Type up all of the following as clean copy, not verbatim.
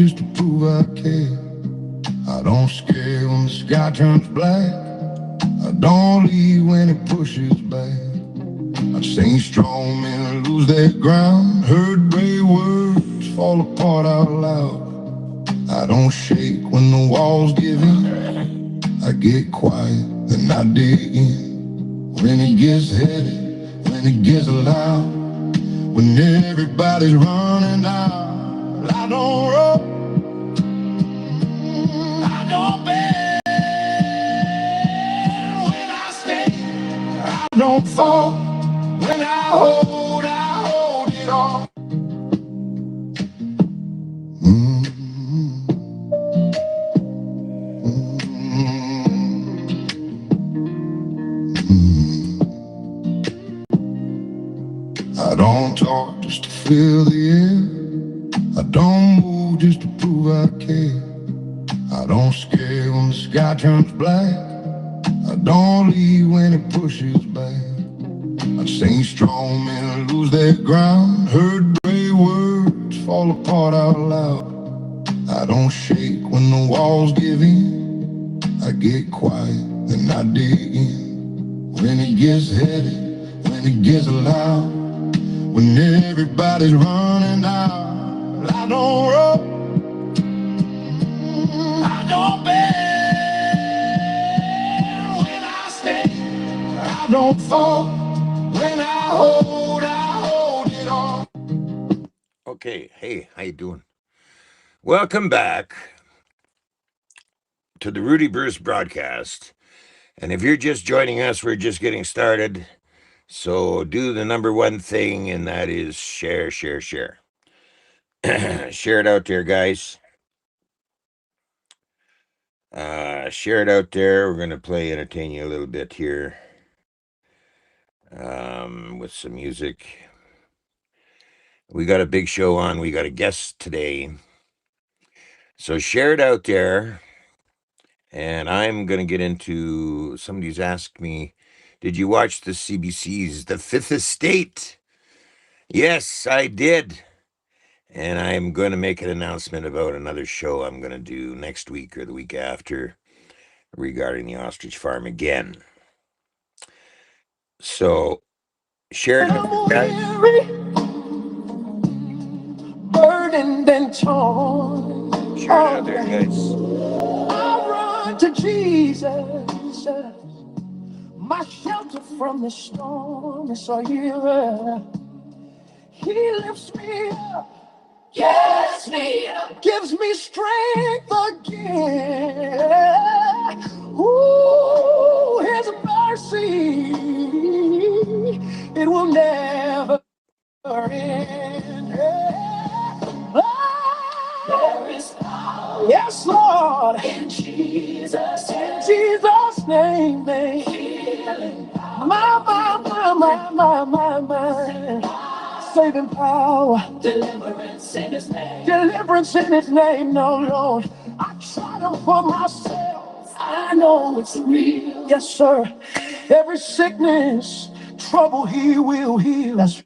just to prove I care. I don't scare when the sky turns black. I don't leave when it pushes back. I've seen strong men lose their ground, heard brave words fall apart out loud. I don't shake when the walls give in. I get quiet, then I dig in. When it gets heavy, when it gets loud, when everybody's running out, I don't run. I don't bend when I stay. I don't fall when I hold it all. I don't talk just to fill the air. I don't move just to prove I care. I don't scare when the sky turns black. I don't leave when it pushes back. I've seen strong men lose their ground, heard brave words fall apart out loud. I don't shake when the walls give in. I get quiet, then I dig in. When it gets heavy, when it gets loud, when everybody's running out, I don't run. I don't bend when I stay. I don't fall when I hold it all. Okay, hey, how you doing? Welcome back to the Rudy Bruce broadcast. And if you're just joining us, we're just getting started. So do the number one thing, and that is share, share, share. Share it out there, guys. Share it out there. We're going to entertain you a little bit here with some music. We got a big show on. We got a guest today. So share it out there. And I'm going to get into, somebody's asked me, did you watch the CBC's The Fifth Estate? Yes, I did. And I'm going to make an announcement about another show I'm going to do next week or the week after regarding the ostrich farm again. So, share it out there, guys. Burdened and torn. Share it out there, guys. I run to Jesus, my shelter from the storm. It's a healer. He lifts me up, yes, me up, gives me strength again. Ooh, His mercy, it will never end. There is power, yes, Lord, in Jesus' name, healing power. My, saving power, deliverance in His name. Deliverance in His name, no, Lord. I triumph for myself. I know it's real, yes, sir. Every sickness, trouble, He will heal. That's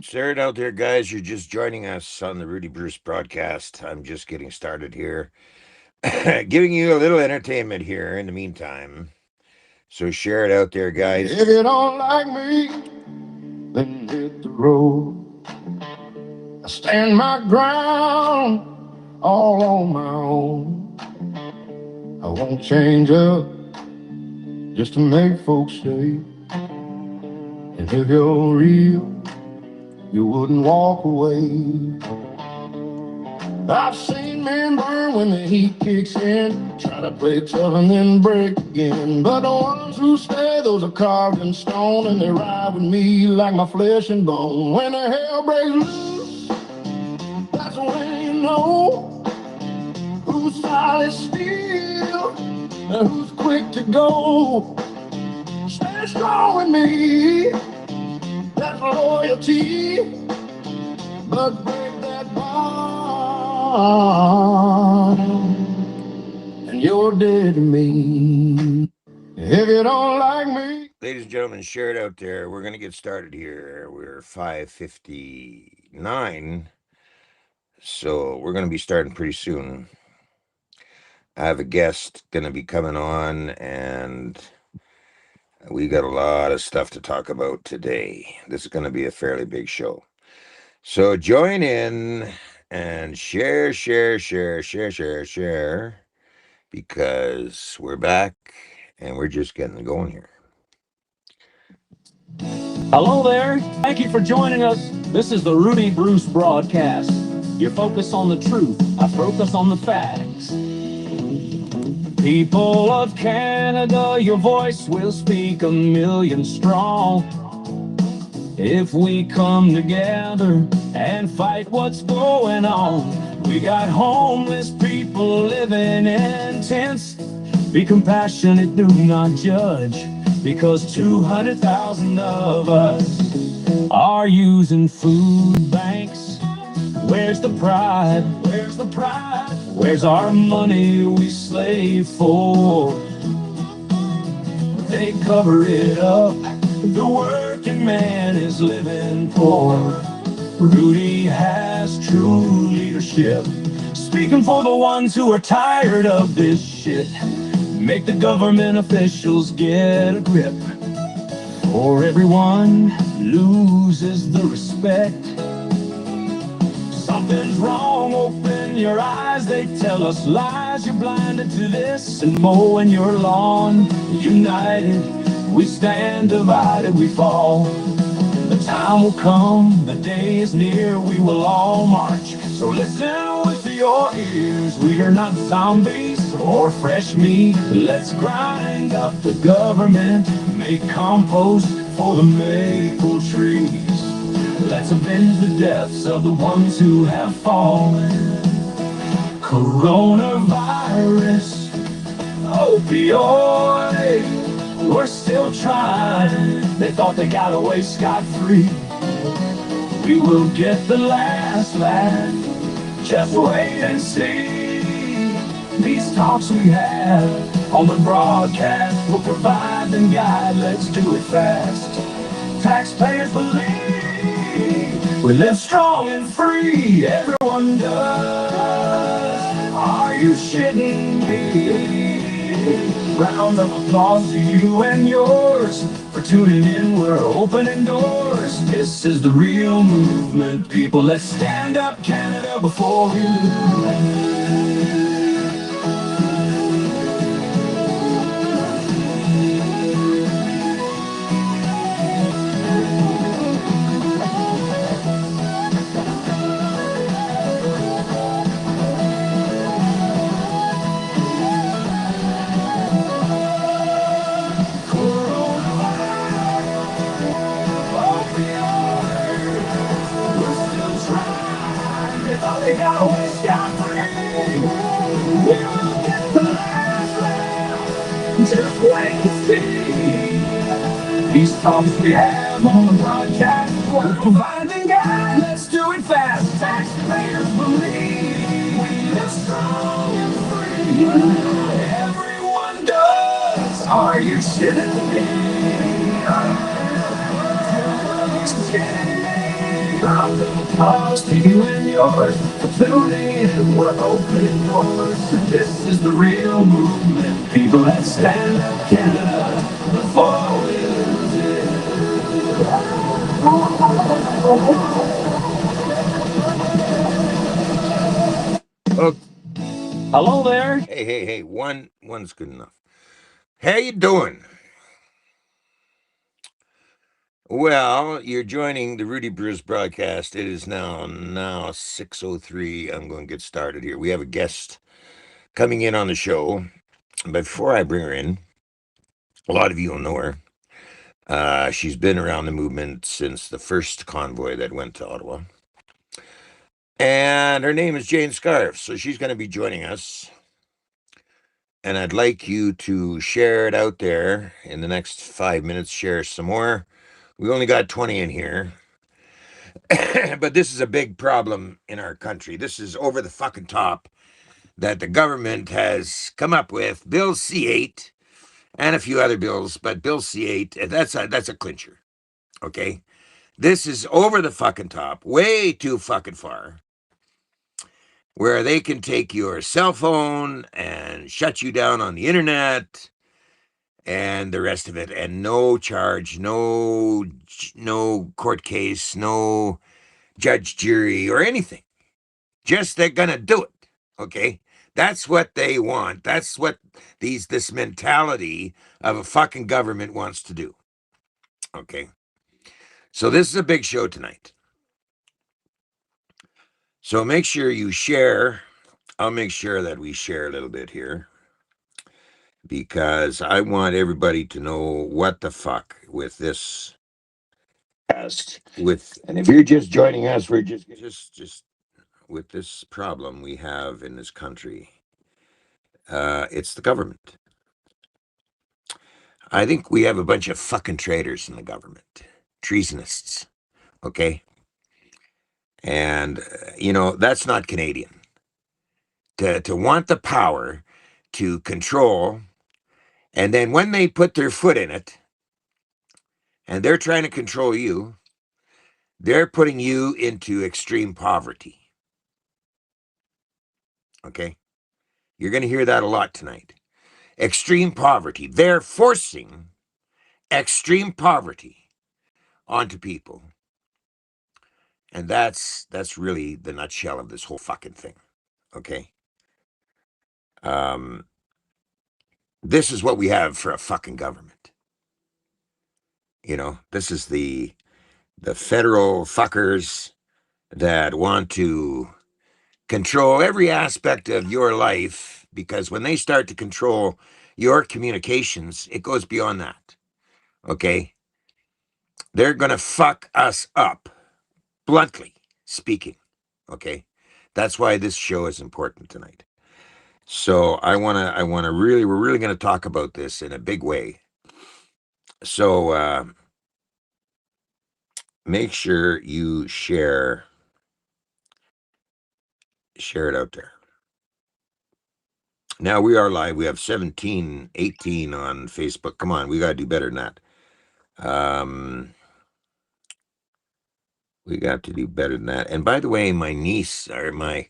Share it out there, guys. You're just joining us on the Rudy Bruce broadcast. I'm just getting started here. Giving you a little entertainment here in the meantime. So share it out there, guys. If you don't like me, then hit the road. I stand my ground all on my own. I won't change up just to make folks stay. And if you're real, you wouldn't walk away. I've seen men burn when the heat kicks in, try to play tough and then break again. But the ones who stay, those are carved in stone, and they ride with me like my flesh and bone. When the hell breaks loose, that's when you know who's solid steel and who's quick to go. Stay strong with me, that's loyalty, but break that bond, and you're dead to me. If you don't like me. Ladies and gentlemen, share it out there. We're going to get started here. We're 5:59. So we're going to be starting pretty soon. I have a guest going to be coming on, and we got a lot of stuff to talk about today. This is going to be a fairly big show. So join in and share, because we're back and we're just getting going here. Hello there. Thank you for joining us. This is the Rudy Bruce broadcast. You focus on the truth, I focus on the facts. People of Canada, your voice will speak a million strong. If we come together and fight what's going on, we got homeless people living in tents. Be compassionate, do not judge, because 200,000 of us are using food banks. Where's the pride? Where's the pride? Where's our money we slave for? They cover it up. The working man is living poor. Rudy has true leadership, speaking for the ones who are tired of this shit. Make the government officials get a grip, or everyone loses the respect. Something's wrong, open your eyes. They tell us lies, you're blinded to this. And mowing your lawn, united we stand, divided we fall. The time will come, the day is near, we will all march. So listen with your ears, we are not zombies or fresh meat. Let's grind up the government, make compost for the maple trees. Let's avenge the deaths of the ones who have fallen. Coronavirus, opioid, we're still trying. They thought they got away scot-free. We will get the last laugh, just wait and see. These talks we have on the broadcast will provide and guide. Let's do it fast. Taxpayers believe we live strong and free. Everyone does. Are you shitting me? Round of applause to you and yours for tuning in. We're opening doors. This is the real movement, people. Let's stand up, Canada, before we lose. They got away scot-free. We will get the last laugh, just wait and see. These talks we have on the broadcast will provide the guide. Let's do it fast. Taxpayers believe we live strong and free. Everyone does. Are you shitting me? I'm the applause to you and yours for tuning in. We're opening doors. This is the real movement, people. Let's stand up, Canada, before we lose it. Oh, hello there. Hey, one's good enough. How you doing? Well, you're joining the Rudy Bruce broadcast. It is now 6:03. I'm going to get started here. We have a guest coming in on the show. But before I bring her in, a lot of you will know her. She's been around the movement since the first convoy that went to Ottawa. And her name is Jane Scarf. So she's going to be joining us. And I'd like you to share it out there in the next 5 minutes. Share some more. We only got 20 in here. But this is a big problem in our country. This is over the fucking top that the government has come up with. Bill C8 and a few other bills, but Bill C8, that's a clincher. Okay? This is over the fucking top, way too fucking far. where they can take your cell phone and shut you down on the internet and the rest of it, and no charge, no court case, no judge, jury, or anything. Just they're gonna do it. Okay, that's what they want. That's what this mentality of a fucking government wants to do. Okay, so this is a big show tonight. So make sure you share. I'll make sure that we share a little bit here, because I want everybody to know what the fuck with this. And if you're just joining us, we're just with this problem we have in this country. It's the government. I think we have a bunch of fucking traitors in the government, treasonists. Okay, and that's not Canadian. To want the power to control, and then when they put their foot in it, and they're trying to control you, they're putting you into extreme poverty. Okay, you're going to hear that a lot tonight. Extreme poverty. They're forcing extreme poverty onto people. And that's really the nutshell of this whole fucking thing. Okay. Um, this is what we have for a fucking government. This is the federal fuckers that want to control every aspect of your life, because when they start to control your communications, it goes beyond that. Okay. They're going to fuck us up, bluntly speaking. Okay. That's why this show is important tonight. So we're really going to talk about this in a big way. So make sure you share it out there. Now we are live. We have 17, 18 on Facebook. Come on, we got to do better than that. We got to do better than that. And by the way, my niece, or my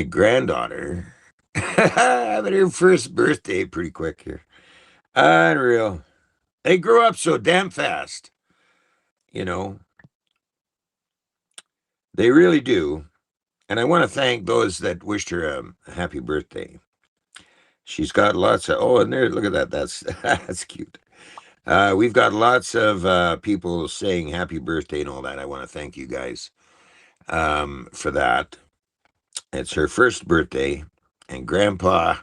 granddaughter, having her first birthday pretty quick here. Unreal. They grew up so damn fast. They really do. And I want to thank those that wished her a happy birthday. She's got lots of, and there, look at that. That's cute. We've got lots of people saying happy birthday and all that. I want to thank you guys for that. It's her first birthday, and Grandpa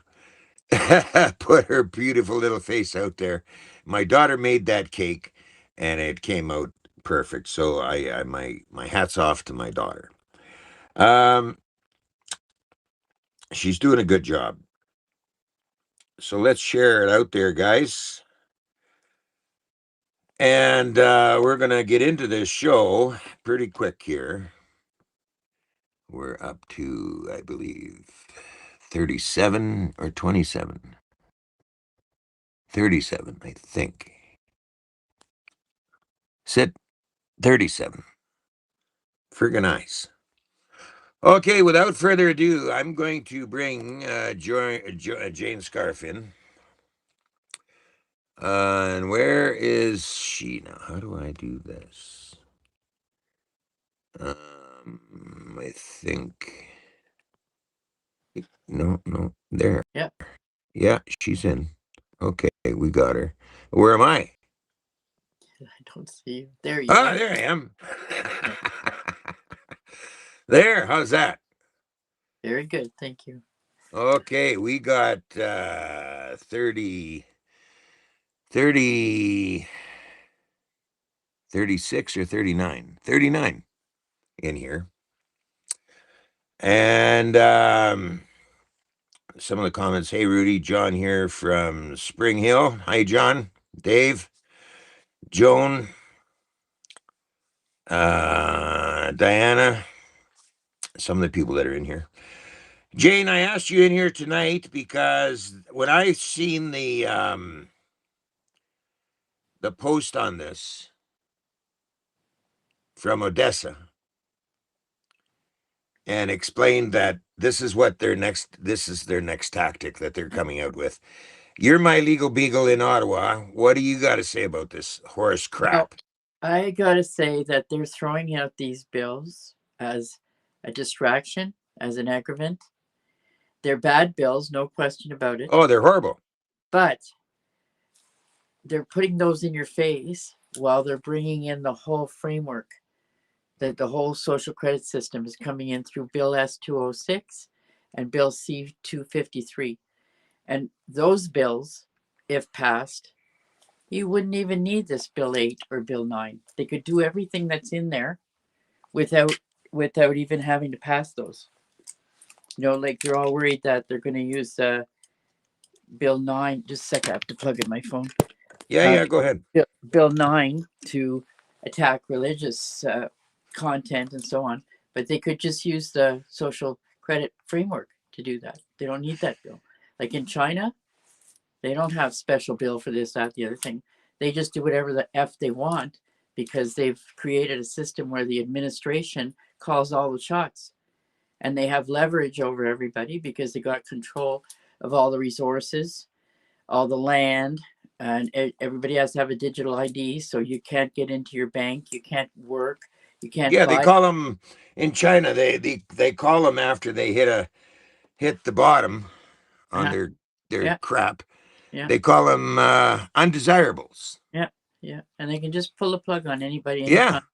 put her beautiful little face out there. My daughter made that cake, and it came out perfect. So I my hats off to my daughter. She's doing a good job. So let's share it out there, guys. And we're going to get into this show pretty quick here. We're up to, I believe, 37 or 27. 37, I think. Sit 37. Friggin' nice. Okay, without further ado, I'm going to bring Jane Scarf in. And where is she now? How do I do this? I think. No, there. Yeah. Yeah, she's in. Okay, we got her. Where am I? I don't see you. There you are. There I am. There, how's that? Very good, thank you. Okay, we got 30, 36 or 39. 39 in here. And some of the comments, hey, Rudy, John here from Spring Hill. Hi, John, Dave, Joan, Diana, some of the people that are in here. Jane, I asked you in here tonight because when I seen the post on this from Odessa, and explained that this is their next tactic that they're coming out with. You're my legal beagle in Ottawa. What do you got to say about this horse Well, crap? I gotta say that they're throwing out these bills as a distraction, as an aggravant. They're bad bills, no question about it. Oh, they're horrible. But they're putting those in your face while they're bringing in the whole framework, that the whole social credit system is coming in through Bill S-206 and Bill C-253. And those bills, if passed, you wouldn't even need this Bill 8 or Bill 9. They could do everything that's in there without even having to pass those. Like they're all worried that they're going to use Bill 9. Just a second, I have to plug in my phone. Yeah, go ahead. Bill 9 to attack religious content and so on. But they could just use the social credit framework to do that. They don't need that bill. Like in China, they don't have special bill for this, that, the other thing. They just do whatever the F they want because they've created a system where the administration calls all the shots. And they have leverage over everybody because they got control of all the resources, all the land, and everybody has to have a digital ID. So you can't get into your bank, you can't work, you can't Yeah, they buy. call them in China. They call them after they hit the bottom on Uh-huh. their Yeah, crap. yeah, They call them undesirables. yeah, yeah. And they can just pull a plug on anybody Yeah. anytime.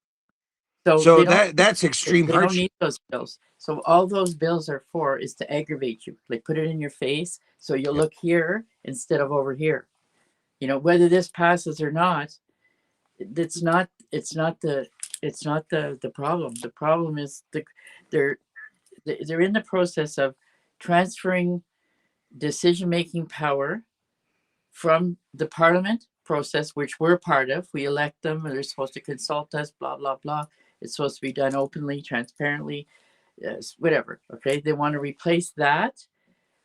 So So they don't that's extreme they don't hardship. need those bills. So all those bills are for is to aggravate you. Like put it in your face so you'll Yep. look here instead of over here. Whether this passes or not, it's not the problem. The problem is they're they're in the process of transferring decision-making power from the parliament process, which we're part of. We elect them, and they're supposed to consult us, blah, blah, blah. It's supposed to be done openly, transparently, whatever. Okay. They want to replace that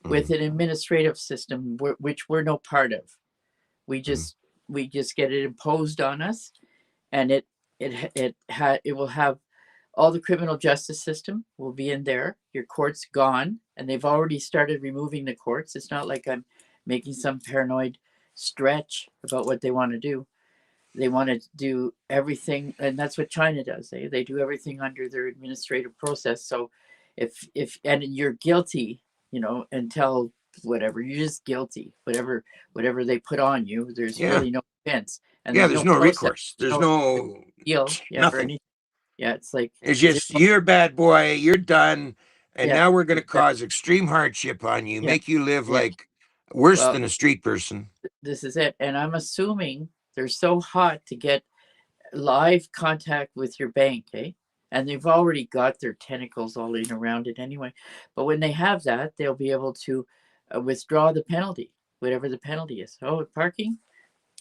with an administrative system, which we're no part of. We just get it imposed on us, and it will have all the criminal justice system will be in there. Your court's gone, and they've already started removing the courts. It's not like I'm making some paranoid stretch about what they want to do. They want to do everything, and that's what China does. They do everything under their administrative process. So, if and you're guilty, until whatever, you're just guilty. Whatever they put on you, there's Yeah. really no offense, and Yeah, there's there's no no process, recourse. There's no no deal, or nothing. anything. Yeah, it's like It's just you're a bad boy, you're done, and yeah, now we're going to exactly. cause extreme hardship on you, Yeah, make you live yeah. like worse Well, than a street person. this is it, and I'm assuming they're so hot to get live contact with your bank, eh? And they've already got their tentacles all in around it anyway. But when they have that, they'll be able to withdraw the penalty, whatever the penalty is. Oh, parking,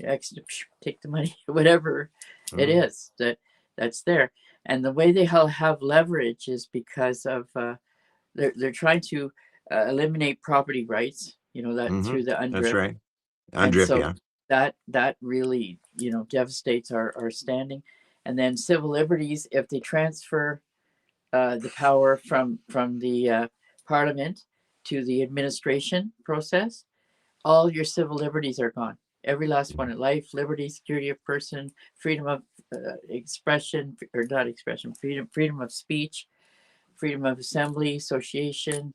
take the money, whatever it is that's there. And the way they have leverage is because of they're trying to eliminate property rights. That through the That's UNDRIP, right. and Undrip, so yeah. that really devastates our standing. And then civil liberties, if they transfer the power from the parliament to the administration process, all your civil liberties are gone, every last one. Life, liberty, security of person, freedom of expression, or not expression, freedom of speech, freedom of assembly, association,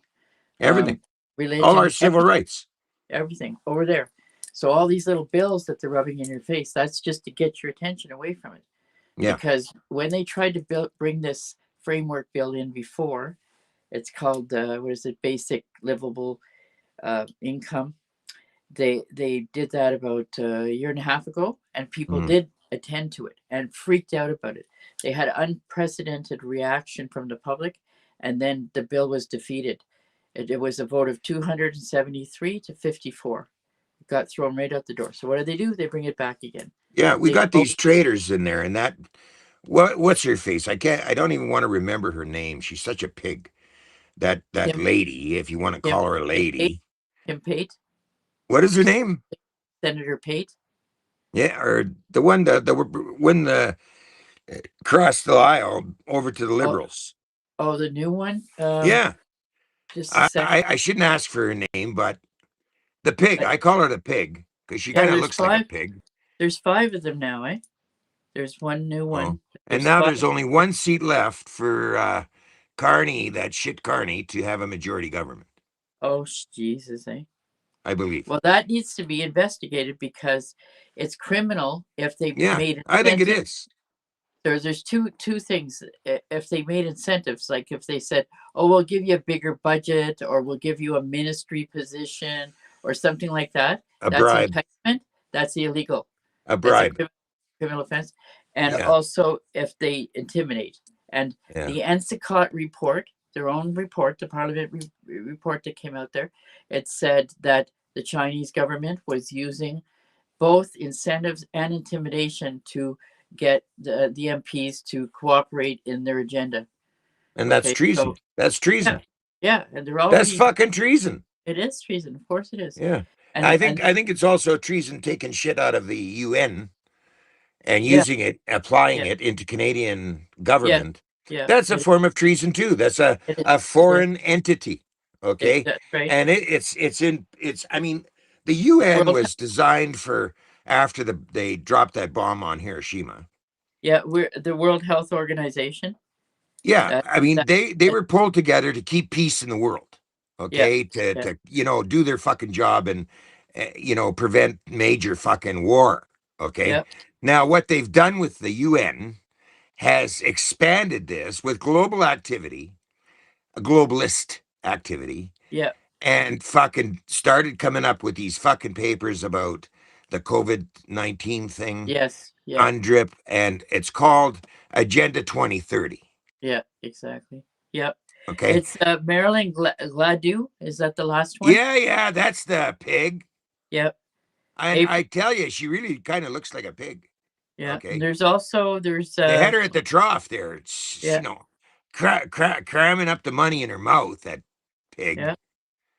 Everything. All our religion, civil rights. everything over there. So all these little bills that they're rubbing in your face, that's just to get your attention away from it. Yeah. Because when they tried to bring this framework bill in before, it's called what is it, basic livable income. They did that about a year and a half ago, and people did attend to it and freaked out about it. They had unprecedented reaction from the public, and then the bill was defeated. It was a vote of 273 to 54. It got thrown right out the door. So what do? They bring it back again. Yeah, we They got these traitors in there, and what's her face? I don't even want to remember her name. She's such a pig. That Kim lady, if you want to Kim call her a lady. Kim Pate, What is her name? Senator Pate. Yeah, or the one that when the crossed the aisle over to the Oh, liberals. Oh, the new one. Yeah, Just a second. I shouldn't ask for her name, but the pig. Uh, I call her the pig because she yeah, kind of looks like a pig. There's five of them now, eh? There's one new Oh, one. and There's now five. there's only one seat left for Carney, that shit Carney, to have a majority government. Oh, Jesus, eh? I believe. Well, that needs to be investigated because it's criminal if they Yeah, made I think it incentives. is. There's two things. If they made incentives, like if they said, "Oh, we'll give you a bigger budget, or we'll give you a ministry position, or something like that," A that's bribe. enticement. That's illegal. A That's a bribe. criminal offense. And Yeah, also, if they intimidate. And yeah. the NSICOT report, their own report, the Parliament report that came out there, it said that the Chinese government was using both incentives and intimidation to get the MPs to cooperate in their agenda. And that's Okay, so treason. That's yeah, treason. yeah, and they're That's already. fucking treason. It is treason, of course it is, Yeah. and I think it's also treason taking shit out of the UN and yeah, using it, applying yeah, it into Canadian yeah, government. yeah, That's a form of treason too. That's a it is, foreign entity. Okay. that's right. And it's I mean, the The UN World, was designed for after they dropped that bomb on Hiroshima. yeah, we're the World Health Organization. Yeah, That I mean that, they that were pulled together to keep peace in the world, yeah, okay? yeah, To do their fucking job and prevent major fucking war, okay? yeah, Now what they've done with the UN has expanded this with global activity, a globalist activity, yeah, and fucking started coming up with these fucking papers about the COVID-19 thing, yes, yeah, UNDRIP, and it's called Agenda 2030. yeah, exactly. Yep. Okay. It's Marilyn Gladu. Is that the last one? Yeah, yeah, that's the pig. Yep. And April. I tell you, she really kind of looks like a pig. Yeah. And Okay. there's also They had her at the trough there. It's, yeah, cramming up the money in her mouth, that yeah. pig.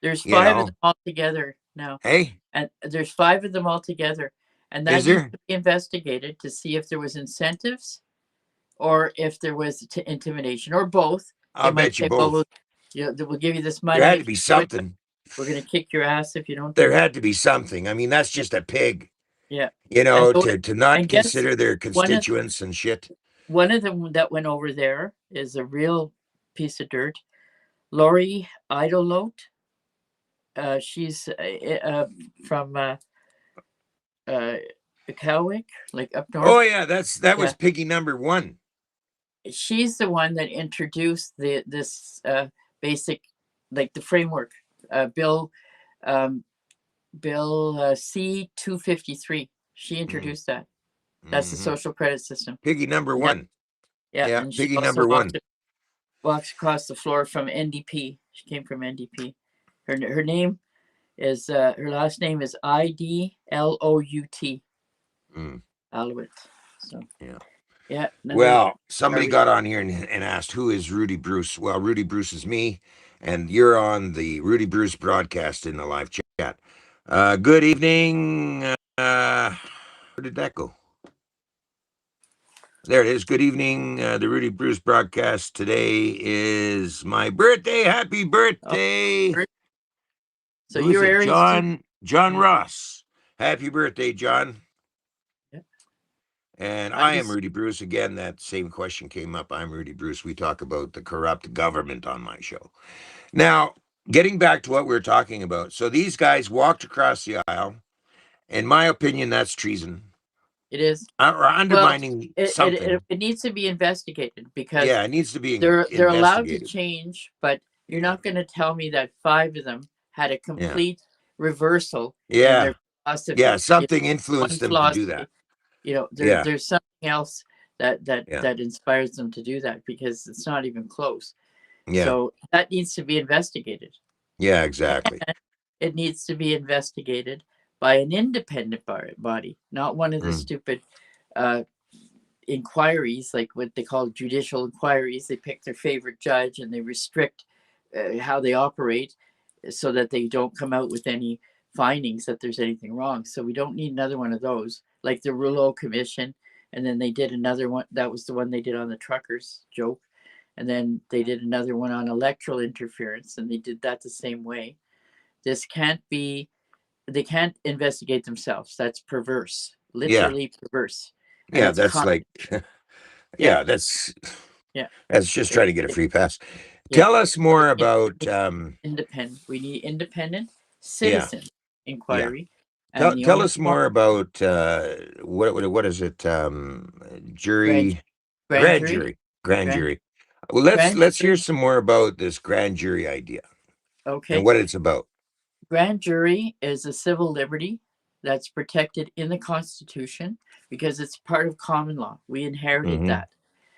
There's You five of know, them all together now, hey, and there's five of them all together, and that is needs there? to be investigated to see if there was incentives or if there was intimidation or both. They I'll might bet you say, "Well, both. we'll give you this There money had to if be you do it, but something. we're going to kick your ass if you don't There do it." had to be something. I mean, that's Yeah, just a pig, yeah. And to not and guess consider their one of constituents and shit. one of them that went over there is a real piece of dirt. Lori Idolote. She's from uh, Cowick, like up Oh north. yeah, that Yeah, was piggy number one. she's the one that introduced this basic, like the framework bill, um, bill C-253. She Mm, introduced that. That's the hmm social credit system. Piggy number Yeah, one. yeah, Yeah, and she piggy also number one. walks across the floor from NDP. She came from NDP. Her name is her last name is Idlout. Mm, Alouette. So yeah. yeah, another Well, somebody garbage. got on here and asked, who is Rudy Bruce? Well, Rudy Bruce is me, and you're on the Rudy Bruce broadcast in the live chat. Good evening. Where did that go? There it is. Good evening. The Rudy Bruce broadcast today is my birthday. Happy Oh, birthday. so Who is you're it? Aries too? John Yeah, Ross. Happy birthday, John. yeah. And I I am just Rudy Bruce. Again, that same question came up. I'm Rudy Bruce. We talk about the corrupt government on my show. Now, getting back to what we were talking about. So these guys walked across the aisle. In my opinion, that's treason it is. or Well, undermining something. it needs to be investigated because Yeah, it needs to be they're allowed to investigated. change, but you're Yeah, not going to tell me that five of them had a yeah, complete reversal in yeah, their yeah. philosophy. Something One influenced them to do that. philosophy. Yeah, There's something else yeah, that inspires them to do that because it's not even close. yeah, So that needs to be investigated. yeah. Exactly. It needs to be investigated by an independent body, not one of the Mm, stupid uh, inquiries, like what they call judicial inquiries. They pick their favorite judge and they restrict how they operate so that they don't come out with any findings that there's anything wrong. So we don't need another one of those, like the Rouleau Commission. And then they did another one. That was the one they did on the truckers joke. and then they did another one on electoral interference, and they did that the same way. This can't be, they can't investigate themselves. That's perverse, Yeah. literally perverse. And Yeah. it's That's like, yeah, yeah, that's yeah. just It, trying to get a it, free pass. yeah. Tell us So more about, independent. We need independent yeah, citizen yeah. inquiry, and the Tell only us more about what is it? grand Jury, grand grand jury, jury, grand grand jury. Well, grand let's hear jury. some more about this grand jury idea and Okay, what it's about. grand jury is a civil liberty that's protected in the Constitution because it's part of common law. We inherited Hmm. that.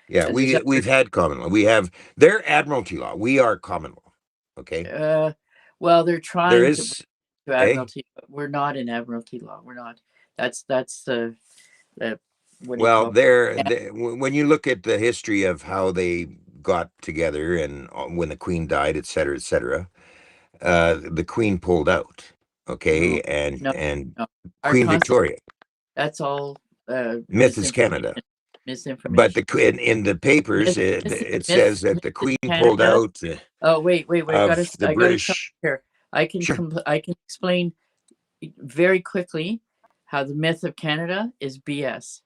Yeah, There's we've had common law. We have their admiralty law. We are common law. Okay, uh, well, they're there trying to bring is it to a admiralty, but we're not in admiralty law. We're not. That's the what do you well call there. it? When you look at the history of how they got together and when the Queen died, et cetera, the Queen pulled out. No, Okay, and no, no. Our Queen constitution. Victoria. That's all Myth is misinformation. Canada. But Misinformation. in the papers, it says that Myth the is Queen pulled Canada. out Oh wait. of the I gotta stop British. here. Sure. I can explain very quickly how the myth of Canada is BS.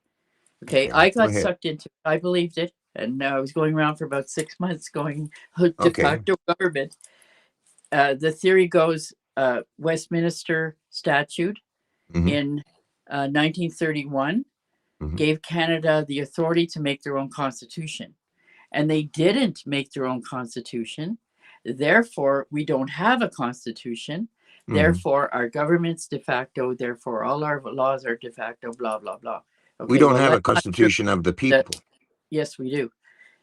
Okay, Okay, I go got ahead. sucked into it. I believed it, and I was going around for about 6 months, going de Okay. facto government. The theory goes Westminster Statute Hmm. in 1931 Hmm. gave Canada the authority to make their own constitution. And they didn't make their own constitution. Therefore, we don't have a constitution. Hmm. Therefore, our government's de facto. Therefore, all our laws are de facto, blah, blah, blah. We Okay, don't well, have a that's not true. constitution of the That, people, yes, we do.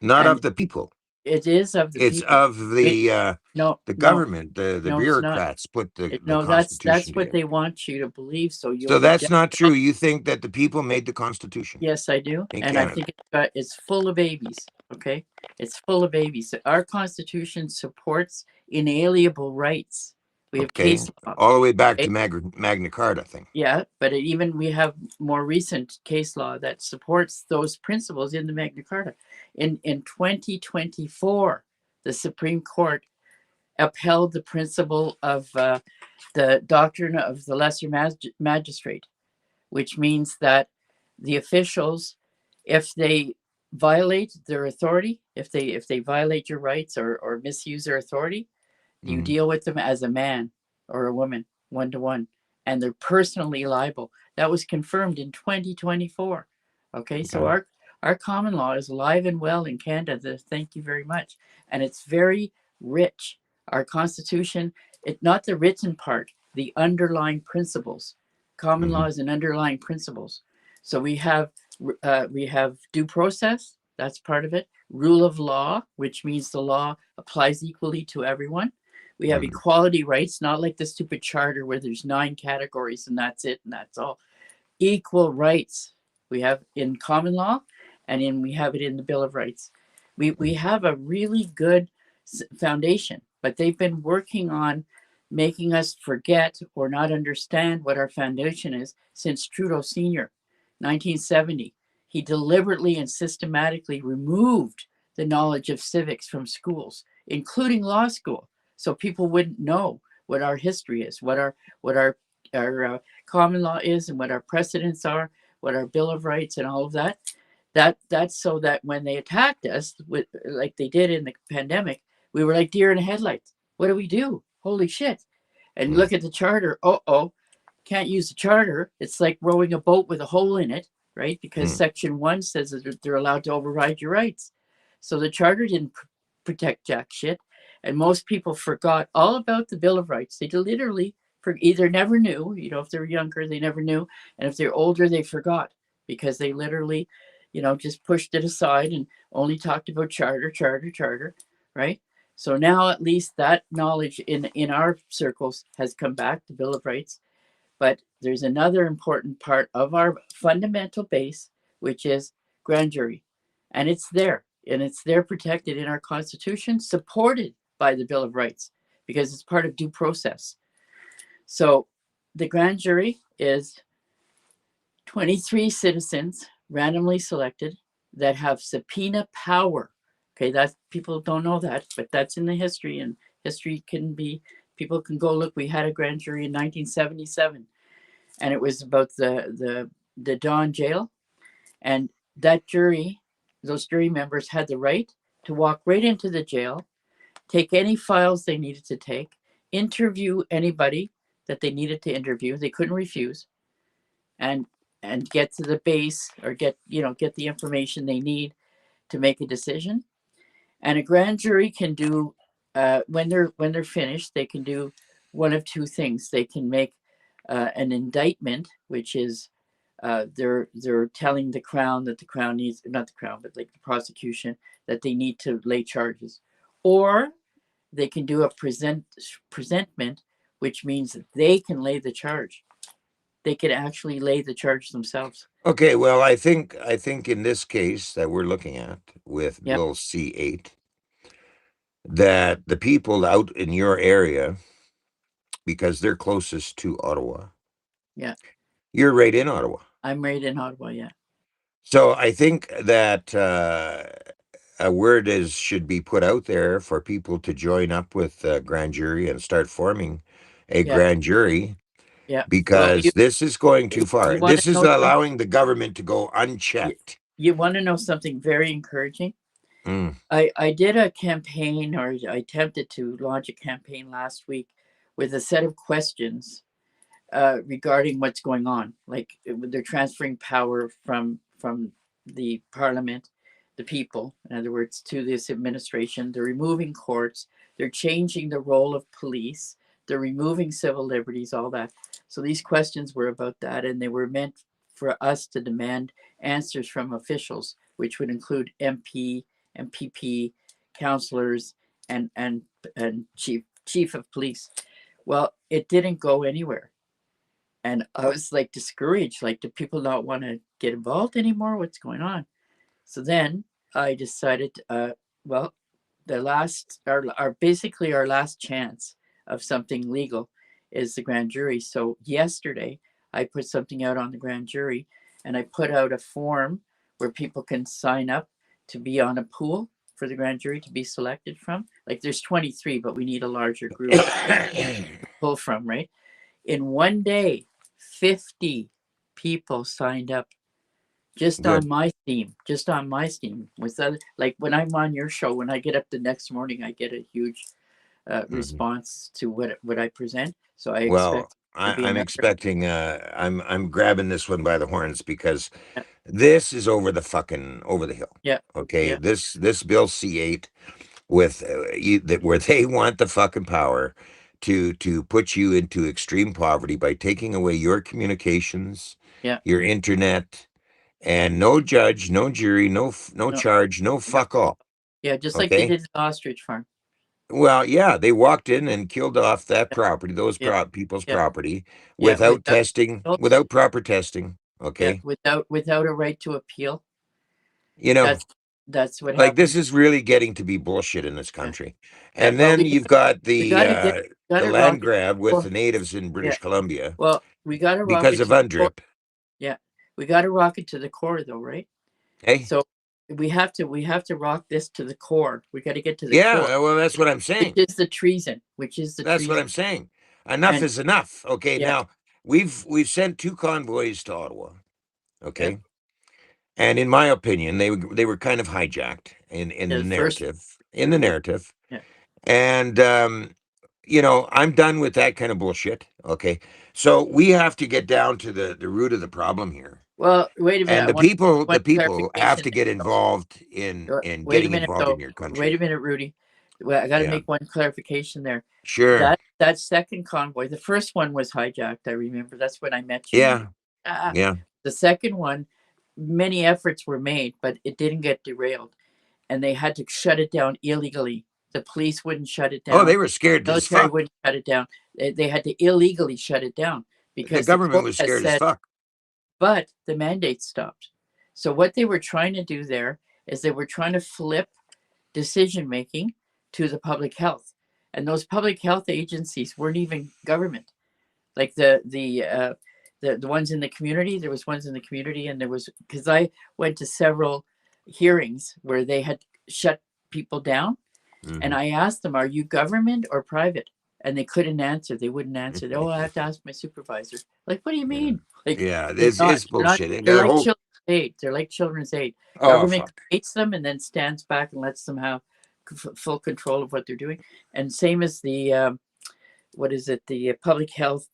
not And of the people. it is of the It's people. of Wait, no, the no, government, the no, it's not. bureaucrats put the No, Constitution that's what together. they want you to believe. So you'll So be that's dead not true. wrong. You think that the people made the Constitution Yes, I do, in and I Canada? think it's full of babies. Okay, it's full of babies. Our Constitution supports inalienable rights. We have Okay, case law. all the way back Okay? to Magna Carta thing. Yeah, but even we have more recent case law that supports those principles in the Magna Carta. In 2024, the Supreme Court upheld the principle of the doctrine of the lesser magistrate, which means that the officials, if they violate their authority, if they violate your rights or misuse their authority, you Hmm. deal with them as a man or a woman, one to one, and they're personally liable. That was confirmed in 2024. Okay, so Okay. our common law is alive and well in Canada. Thank you very much, and it's very rich. Our Constitution, it not the written part, the underlying principles. Common law Hmm. is an underlying principles. So we have due process. That's part of it. Rule of law, which means the law applies equally to everyone. We have Hmm. equality rights, not like the stupid charter where there's 9 categories and that's it and that's all. Equal rights we have in common law, and we have it in the Bill of Rights. We have a really good foundation, but they've been working on making us forget or not understand what our foundation is since Trudeau Sr., 1970. He deliberately and systematically removed the knowledge of civics from schools, including law school, so people wouldn't know what our history is, what our common law is, and what our precedents are, what our Bill of Rights and all of that. That's so that when they attacked us, with like they did in the pandemic, we were like deer in the headlights. What do we do? Holy shit! And Hmm. look at the charter. Oh, can't use the charter. It's like rowing a boat with a hole in it, right? Because Hmm. Section 1 says that they're allowed to override your rights. So the charter didn't protect jack shit. And most people forgot all about the Bill of Rights. They literally either never knew, if they were younger, they never knew. And if they're older, they forgot because they literally, just pushed it aside and only talked about charter, right? So now at least that knowledge in our circles has come back, the Bill of Rights. But there's another important part of our fundamental base, which is grand jury. And it's there. And it's there protected in our Constitution, supported by the Bill of Rights, because it's part of due process. So the grand jury is 23 citizens randomly selected that have subpoena power. Okay, that's people don't know that, but that's in the history, and history can be people can go look. We had a grand jury in 1977, and it was about the Don jail, and that jury, those jury members had the right to walk right into the jail, take any files they needed to take, interview anybody that they needed to interview. They couldn't refuse, and get to the base or get the information they need to make a decision. And a grand jury can do when they're finished, they can do one of two things. They can make an indictment, which is they're telling the crown that the crown needs, not the crown, but like the prosecution, that they need to lay charges, or they can do a presentment, which means that they can lay the charge. They can actually lay the charge themselves. Okay, well, I think in this case that we're looking at with Yep. Bill C8, that the people out in your area, because they're closest to Ottawa, Yeah. you're right in Ottawa. I'm right in Ottawa. Yeah. So I think that a word should be put out there for people to join up with the grand jury and start forming a Yeah. grand jury, Yeah. Well, because this is going too you far. want to This is know something? allowing the government to go You, unchecked. you want to know something very encouraging? Mm. I did a campaign, or I attempted to launch a campaign last week with a set of questions regarding what's going on. Like they're transferring power from the parliament, the people, in other words, to this administration. They're removing courts. They're changing the role of police. They're removing civil liberties, all that. So these questions were about that, and they were meant for us to demand answers from officials, which would include MP, MPP, councillors, and chief of police. Well, it didn't go anywhere, and I was like discouraged. Like, do people not want to get involved anymore? What's going on? So then I decided, well, the last, our basically our last chance of something legal is the grand jury. So yesterday I put something out on the grand jury, and I put out a form where people can sign up to be on a pool for the grand jury to be selected from. Like there's 23, but we need a larger group to pull from, right? In one day, 50 people signed up just Good. on my Steam, with other, like when I'm on your show, when I get up the next morning, I get a huge Mhm. response to what I present. So I Well, expect to be I'm another. expecting. I'm grabbing this one by the horns, because Yeah. this is over the hill. Yeah. Okay, Yeah. this Bill C8 with that, where they want the fucking power to put you into extreme poverty by taking away your communications, Yeah. your internet, and no judge, no jury, no No. charge, no No. fuck all. Yeah. Just like they Okay. did the ostrich farm. Well, yeah, they walked in and killed off that Yeah. property, those Yeah. people's Yeah. property, Yeah. without testing, Oh, without proper testing. yeah. Okay. Without a right to appeal. You know, That's that's what like, this happened. is really getting to be bullshit in this Yeah. country. Yeah. And Well, then you've got we got to get got the to land rocket. grab with Well, the natives in yeah. British Columbia Well, we got to because rocket of to the core. UNDRIP. Yeah, we got to rock it to the core, though, right? Hey, So we have to rock this to the core. We got to get to the core, yeah, well, that's what I'm which saying. is the treason. Which is the That's what treason. I'm saying. Enough And is enough. Okay, yeah, now we've sent 2 convoys to Ottawa. yeah, Okay, and in my opinion, they were kind of hijacked in yeah. the The first, narrative. In the narrative, yeah. and I'm done with that kind of bullshit. Okay, so we have to get down to the root of the problem here, Well, wait a minute. and I the want people one the people have clarification to get involved in Wait a getting minute, involved in though. your Wait a country. minute, Rudy. Well, I got to Yeah, make one clarification there. sure. That second convoy, the first one was hijacked. I remember. That's when I met you, and you. Yeah, Ah. yeah. The second one, many efforts were made, but it didn't get derailed, and they had to shut it down illegally. The police wouldn't shut it Oh, they down. were scared as Military fuck. wouldn't shut it down. They had to illegally shut it down The because the government court was has scared as said, fuck. but the mandate stopped. So what they were trying to do there is they were trying to flip decision making to the public health, and those public health agencies weren't even government. Like the ones in the community, there was ones in the community, and there was, because I went to several hearings where they had shut people down. Mm-hmm. And I asked them, are you government or private? And they couldn't answer. They wouldn't answer. Oh, I have to ask my supervisor. Like, what do you mean? Like, Yeah, they're not. it's They're not. bullshit. And They're that like whole children's aid. They're like children's aid. oh Government fuck. creates them and then stands back and lets them have full control of what they're doing. And same as the what is it? The Public Health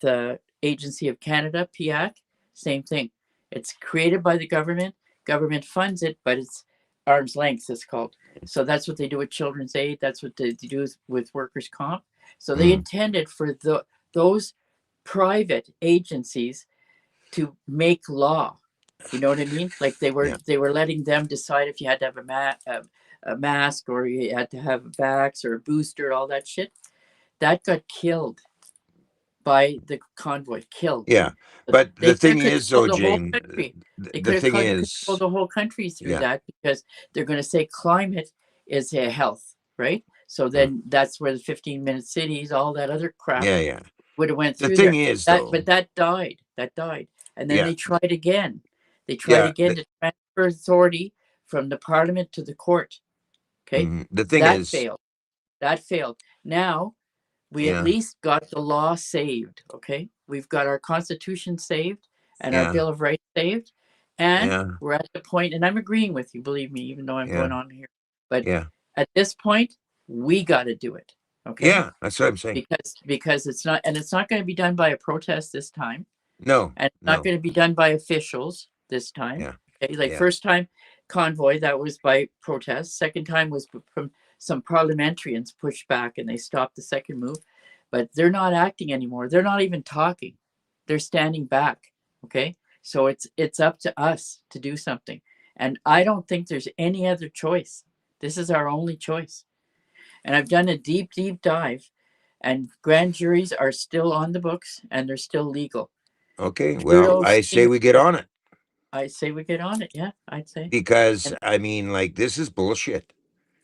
Agency of Canada, PIAC. Same thing. It's created by the government. Government funds it, but it's arm's length. It's called. So that's what they do with children's aid. That's what they do with workers' comp. So they intended for those private agencies to make law. You know what I mean? Like they Yeah. were letting them decide if you had to have a mask or you had to have a vax or a booster, all that shit. That got killed by the convoy. Killed. Yeah. But But they the could thing have is though, controlled the whole Jane, country. They the could have thing controlled is, the whole country through yeah. that because they're going to say climate is a health, right? So Mm. then that's where the 15-minute cities, all that other crap Yeah, yeah. would have went The through thing there. is But though, that died. That died. And then yeah, they tried again. They tried yeah. again to transfer authority from the parliament to the court. Okay. The thing That is, failed. That failed. Now we at yeah, least got the law saved. Okay. We've got our constitution saved and our yeah, Bill of Rights saved. And yeah, we're at the point, and I'm agreeing with you, believe me, even though I'm yeah, going on here. But yeah, at this point, we got to do it. Okay. yeah. That's what I'm saying. Because it's not, and it's not going to be done by a protest this time. No, And it's not no. going to be done by officials this time. Yeah, Okay, like yeah. first time convoy, that was by protest. Second time was from some parliamentarians pushed back and they stopped the second move. But they're not acting anymore. They're not even talking. They're standing back. Okay, so it's up to us to do something. And I don't think there's any other choice. This is our only choice. And I've done a deep, deep dive, and grand juries are still on the books and they're still legal. Okay. Well, Trudeau I say Senior, we get on it I say we get on it. Yeah, I'd say. because And I mean, like, this is bullshit.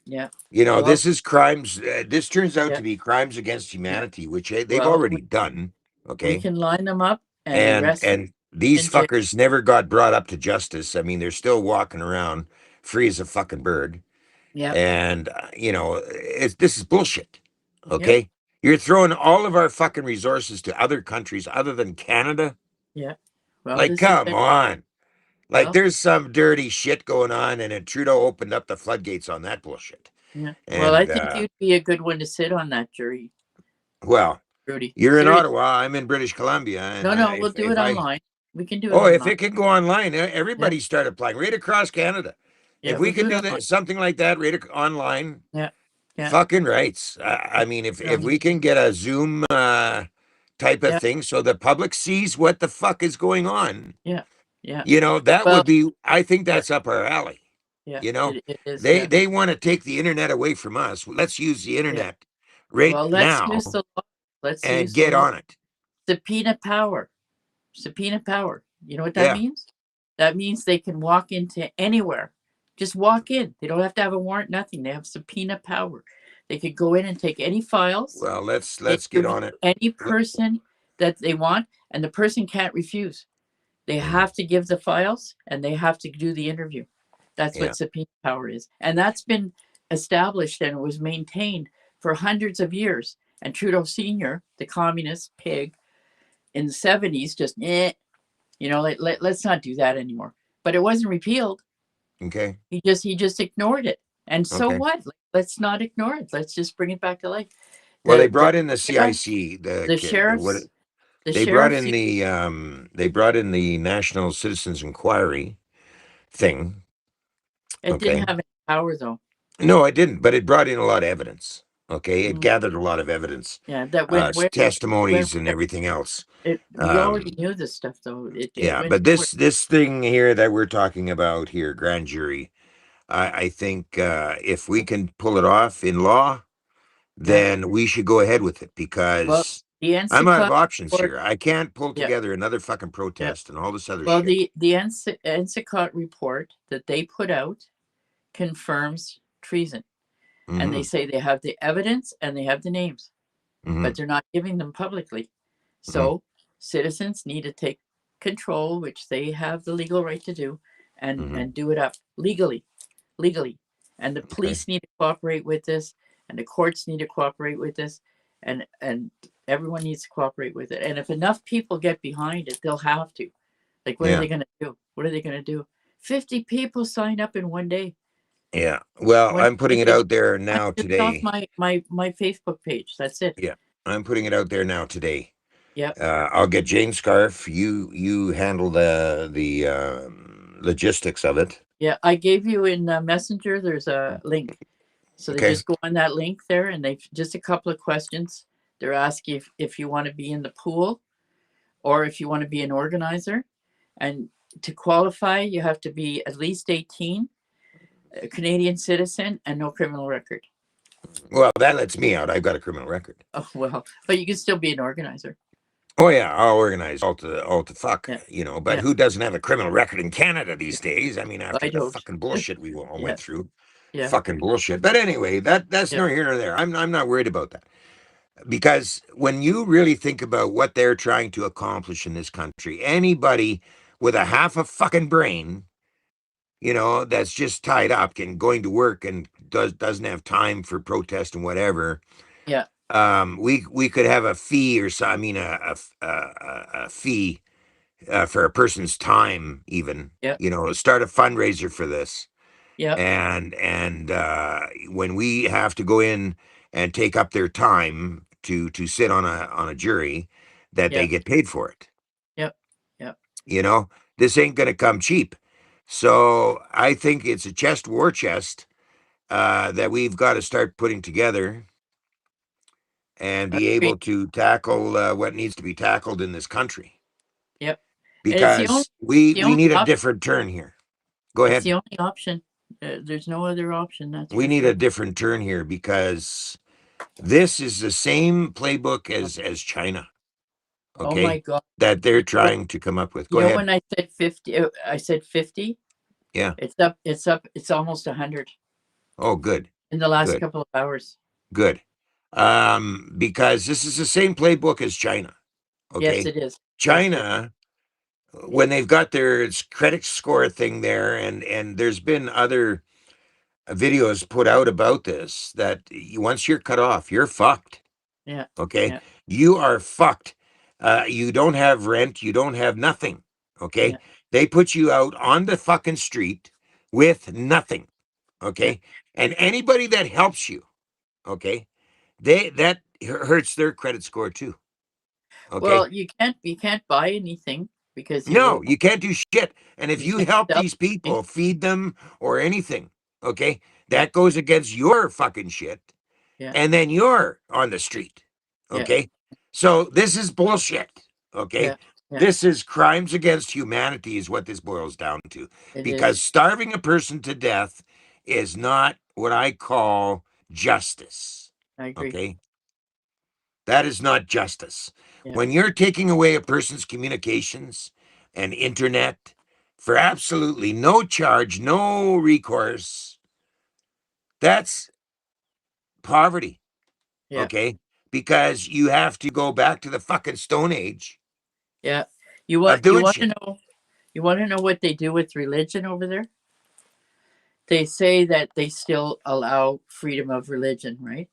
yeah, You know, well, this is crimes. This turns out yeah, to be crimes against yeah. humanity, which they've Well, already done. we Okay. can line them up and arrest And these in jail. fuckers never got brought up to justice. I mean, they're still walking around free as a fucking bird. Yeah, And you know, this is bullshit. yeah, Okay, you're throwing all of our fucking resources to other countries other than Canada. yeah. Well, Like, this is come it. on. Like, Well, there's some dirty shit going on, and then Trudeau opened up the floodgates on that bullshit. yeah. Well, I And think you'd be a good one to sit on that jury, well, Rudy. you're in Serious. Ottawa. I'm in British Columbia, and No, no, we'll do if it I online. We can do it oh, if online. it can go online, Yeah, everybody start applying right across Canada. yeah, If we we'll do can it do online. that, something like that right online, Yeah, yeah. fucking rights. I mean, if we can get a Zoom type of Yeah, thing so the public sees what the fuck is going on, yeah, yeah. you know, that Well, would be. I think yeah, that's up our alley. yeah. You know, It is. they Yeah, they want to take the internet away from us. Let's use the yeah. internet right Well, let's use now the law. Let's and use the get law. on it. Subpoena power. Subpoena power. You know what that Yeah. means? That means they can walk into anywhere. Just walk in. They don't have to have a warrant, nothing. They have subpoena power. They could go in and take any files, Well, let's get interview on it. any person that they want, and the person can't refuse. They Mhm. have to give the files and they have to do the interview. That's Yeah. what subpoena power is. And that's been established and was maintained for hundreds of years. And Trudeau Sr., the communist pig, in the 70s, just, let's not do that anymore. But it wasn't repealed. Okay. He just ignored it. And so Okay. what? Let's not ignore it. Let's just bring it back to life. Well, they The brought in the yeah, CIC. the What sheriffs, the they brought sheriffs, in they brought in the National Citizens Inquiry thing. it didn't Okay. have any power though. No, it didn't, but it brought in a lot of evidence. Okay, it Mm. gathered a lot of evidence, Yeah, that went testimonies, and everything else. we already Um, knew this stuff though. It yeah, went but nowhere. this thing here that we're talking about here, grand jury, I think if we can pull it off in law, Yeah. then we should go ahead with it Well, because the I'm out of NCCOT options report. here. I can't pull Yeah, together another fucking yeah. protest and all this other Well, shit. the NCCOT report that they put out confirms treason, and they Hmm. say they have the evidence and they have the names, Hmm. but they're not giving them publicly. Hmm. So citizens need to take control, which they have the legal right to do, and Hmm. and do it up legally, and the Okay. police need to cooperate with this, and the courts need to cooperate with this, and everyone needs to cooperate with it. And if enough people get behind it, they'll have to. Like, what are Yeah. they going to do? What are they going to do? 50 people sign up in one day. Yeah. Well, When I'm putting it it's out there I'm now just off today. my Facebook page. That's it. Yeah. I'm putting it out there now today. Yep. I'll get Jane Scarf. You handle the logistics of it. Yeah, I gave you in Messenger. There's a link, so they Okay. just go on that link there, and they just a couple of questions. They're asking if you want to be in the pool, or if you want to be an organizer, and to qualify, you have to be at least 18, a Canadian citizen, and no criminal record. Well, that lets me out. I've got a criminal record. Oh well, but you can still be an organizer. Oh yeah, I'll organize all to fuck, Yeah, but yeah. who doesn't have a criminal record in Canada these days? I mean, after I the don't. fucking bullshit we all Yeah, went through. yeah, Fucking bullshit. But anyway, that's yeah, nor here nor there. I'm not worried about that. Because when you really think about what they're trying to accomplish in this country, anybody with a half a fucking brain, that's just tied up and going to work and doesn't have time for protest and whatever. yeah, We could have a fee or so. I mean, a fee for a person's time, even. yeah, Start a fundraiser for this, yeah, and when we have to go in and take up their time to sit on a jury, that yeah, they get paid for it. yeah, yeah. You know, this ain't gonna come cheap. So I think it's a war chest that we've got to start putting together and I be agree. able to tackle what needs to be tackled in this country, Yep. And because it's we the we only need a option. different turn here. Go It's ahead. the only option. There's no other option. That's We for need a sure. different turn here, because this is the same playbook as China, Oh my okay? God. That they're You know, trying to come up with. you Go know ahead. when I said 50, I said 50. Yeah. It's up. It's up. It's almost 100 Oh, good. in the last Good. couple of hours. Good. Because this is the same playbook as China, Yes, okay? it is. Yes, it is. China, when they've got their credit score thing there, and there's been other videos put out about this, that once you're cut off, you're fucked. Yeah, Okay, yeah, you are fucked. You don't have rent, you don't have nothing. Okay, yeah, they put you out on the fucking street with nothing. yeah. Okay, and anybody that helps you, okay, that hurts their credit score too. Okay, Well, you can't buy anything because you no, owe. you can't do shit. And if You you can't help sell these anything. people, feed them or anything, okay, Yeah, that goes against your fucking shit, yeah, and then you're on the street. yeah, Okay. So this is bullshit. Okay. yeah, yeah. This is crimes against humanity, is what this boils down to. It Because is. starving a person to death is not what I call justice. I agree. Okay. That is not justice. Yeah, When you're taking away a person's communications and internet for absolutely no charge, no recourse, that's poverty. yeah, Okay, because you have to go back to the fucking Stone Age yeah. You of want you doing want to shit. know you want to know what they do with religion over there? They say that they still allow freedom of religion, right?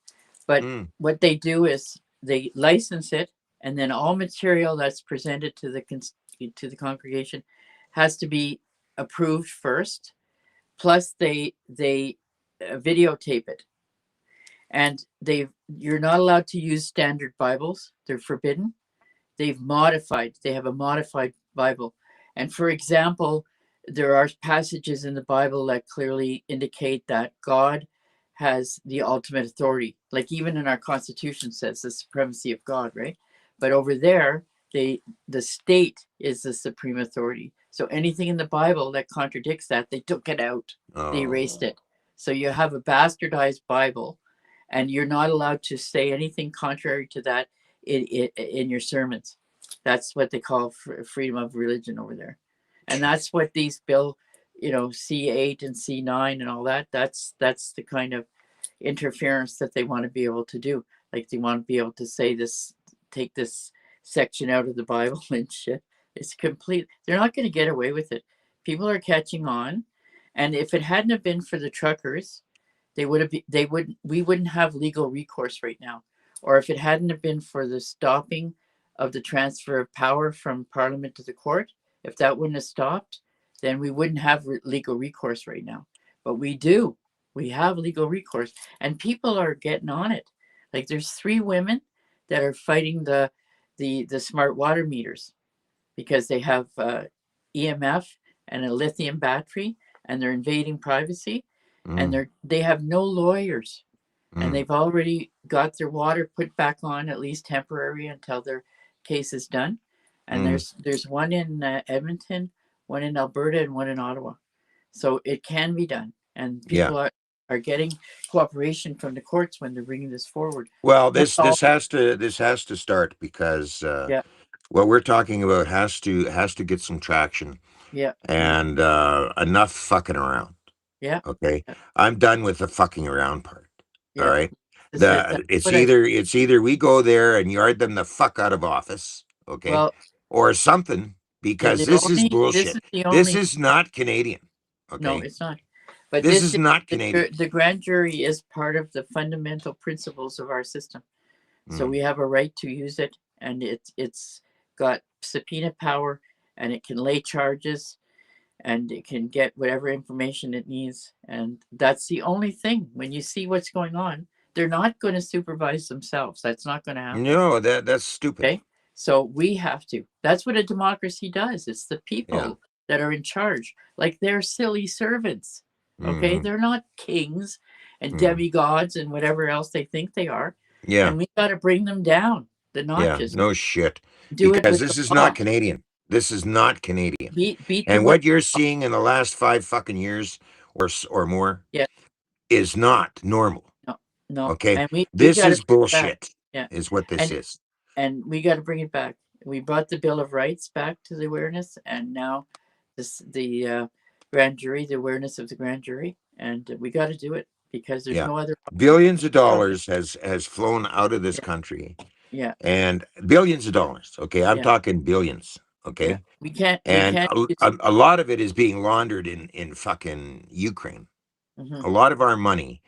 But Mm. what they do is they license it, and then all material that's presented to the congregation has to be approved first. Plus, they videotape it, and you're not allowed to use standard Bibles; they're forbidden. They have a modified Bible. And for example, there are passages in the Bible that clearly indicate that God has the ultimate authority. Like even in our Constitution says the supremacy of God, right? But over there, the state is the supreme authority. So anything in the Bible that contradicts that, they took it out. They erased Oh, it. So you have a bastardized Bible, and you're not allowed to say anything contrary to that in your sermons. That's what they call freedom of religion over there, and that's what these bill, C8 and C9 and all that. That's the kind of interference that they want to be able to do. Like they want to be able to say this, take this section out of the Bible and shit. It's complete. They're not going to get away with it. People are catching on, and if it hadn't have been for the truckers, we wouldn't have legal recourse right now. Or if it hadn't have been for the stopping of the transfer of power from Parliament to the court, if that wouldn't have stopped, then we wouldn't have legal recourse right now. But we do. We have legal recourse, and people are getting on it. Like there's 3 women that are fighting the smart water meters because they have EMF and a lithium battery, and they're invading privacy, and they have no lawyers, and they've already got their water put back on, at least temporary, until their case is done. And there's one in Edmonton, one in Alberta, and one in Ottawa. So it can be done, and Yeah. people are getting cooperation from the courts when they're bringing this forward. Well, Not all. this has to start because Yeah, what we're talking about has to get some traction yeah, yeah, and enough fucking around. yeah, Okay, yeah, I'm done with the fucking around part. All yeah. right, That's it. That's what I. it's either we go there and yard them the fuck out of office, okay, Well, or something, because this is this is bullshit. the This only. is not Canadian. No, Okay, it's not. But this this is is not Canadian. the grand jury is part of the fundamental principles of our system. So Mm. we have a right to use it, and it's got subpoena power, and it can lay charges, and it can get whatever information it needs. And that's the only thing. When you see what's going on, they're not going to supervise themselves. That's not going to happen. No, that's stupid. Okay. So we have to. That's what a democracy does. It's the Yeah. people that are in charge. Like they're silly servants. Okay. Hmm. They're not kings and Mm. demigods and whatever else they think they are. Yeah. And we got to bring them down the Yeah. notches. No shit. Do it Because with the this is not law. Canadian. This is not Canadian. Beat the And way. what you're seeing in the last 5 fucking years or more Yeah. is not normal. No, no. Okay? And we This got to is bring it back. bullshit, Yeah. is what this And is. we got to bring it back. We brought the Bill of Rights back to the awareness, and now the grand jury, the awareness of the grand jury, and we got to do it because there's Yeah. no other Billions of option. dollars has flown out of this Yeah, country, yeah, and billions of dollars. Okay? I'm yeah, talking billions. yeah. Okay? We And can't use. a lot of it is being laundered in fucking Ukraine. Mm-hmm, A lot of our money,